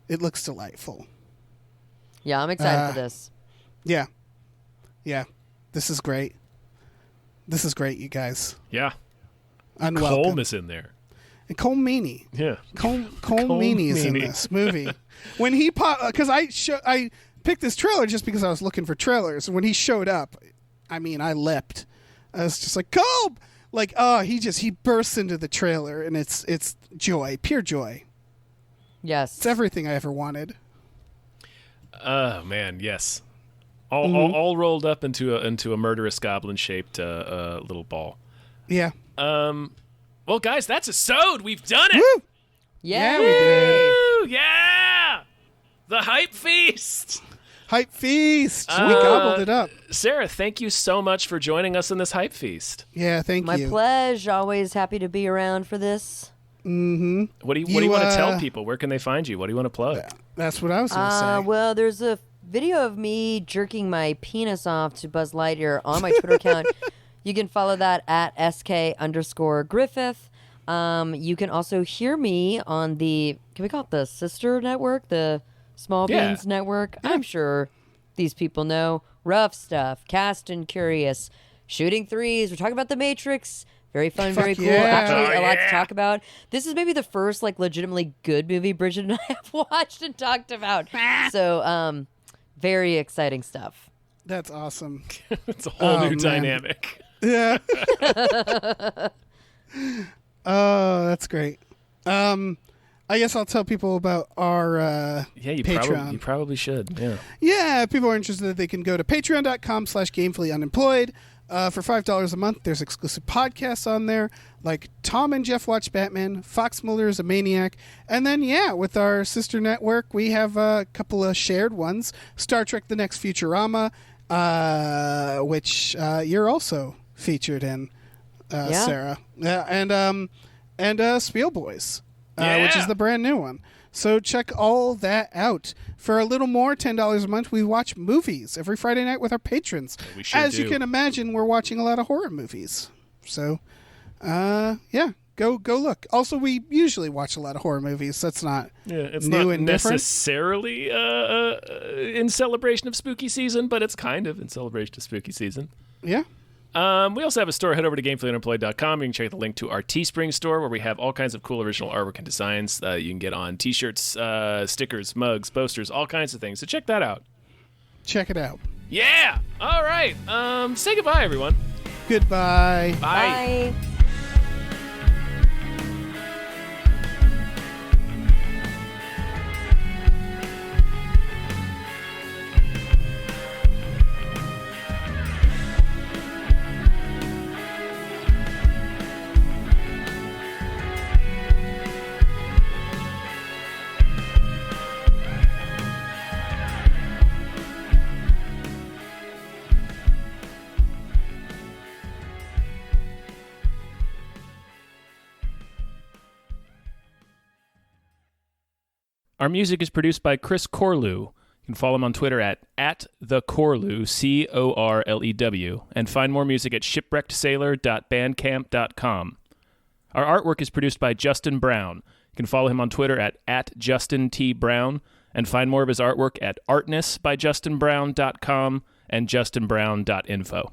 it looks delightful. Yeah, I'm excited for this. Yeah. This is great. This is great, you guys. Yeah. Unwelcome. Colm is in there. And Cole Meany. Yeah. Cole Meany is in Meany. this movie. When he because I picked this trailer just because I was looking for trailers. And when he showed up, I leapt. I was just like, Cole! Like, he bursts into the trailer, and it's joy, pure joy. Yes. It's everything I ever wanted. Oh man, yes. All rolled up into a murderous goblin shaped little ball. Yeah. Well, guys, that's a sewed. We've done it. Woo! Yay! Yeah, we did. Woo, yeah. The hype feast. Hype feast. We gobbled it up. Sarah, thank you so much for joining us in this hype feast. Yeah, thank My you. pleasure. Always happy to be around for this. Mm-hmm. What do you want to tell people? Where can they find you? What do you want to plug? That's what I was going to say. Well, there's a video of me jerking my penis off to Buzz Lightyear on my Twitter account. You can follow that at @SK_Griffith. You can also hear me on can we call it the sister network? The Small Beans Network? I'm sure these people know. Rough Stuff, Cast and Curious, Shooting Threes. We're talking about The Matrix. Very fun, very cool. yeah. Actually, a lot to talk about. This is maybe the first legitimately good movie Bridget and I have watched and talked about. So, very exciting stuff. That's awesome. It's a whole new man. dynamic. Yeah. Oh, that's great. I guess I'll tell people about our You Patreon. probably should. Yeah. Yeah, if people are interested, they can go to patreon.com/gamefullyunemployed. For $5 a month, there's exclusive podcasts on there, like Tom and Jeff Watch Batman, Fox Mulder is a Maniac, and then, with our sister network, we have a couple of shared ones, Star Trek The Next Futurama, which you're also featured in, Sarah. Yeah, and Spiel Boys, which is the brand new one. So check all that out. For a little more, $10 a month, we watch movies every Friday night with our patrons. We sure As you do. can imagine, we're watching a lot of horror movies. So, go look. Also, we usually watch a lot of horror movies. That's not It's new not and different. necessarily in celebration of spooky season, but it's kind of in celebration of spooky season. Yeah. We also have a store. Head over to gamefullyunemployed.com. You can check the link to our Teespring store where we have all kinds of cool original artwork and designs you can get on t-shirts, stickers, mugs, posters, all kinds of things. So check that out. Check it out. Yeah. All right. Say goodbye, everyone. Goodbye. Bye. Bye. Our music is produced by Chris Corlew. You can follow him on Twitter at @thecorlew, Corlew, and find more music at shipwreckedsailor.bandcamp.com. Our artwork is produced by Justin Brown. You can follow him on Twitter at @JustinTBrown, and find more of his artwork at artnessbyjustinbrown.com and justinbrown.info.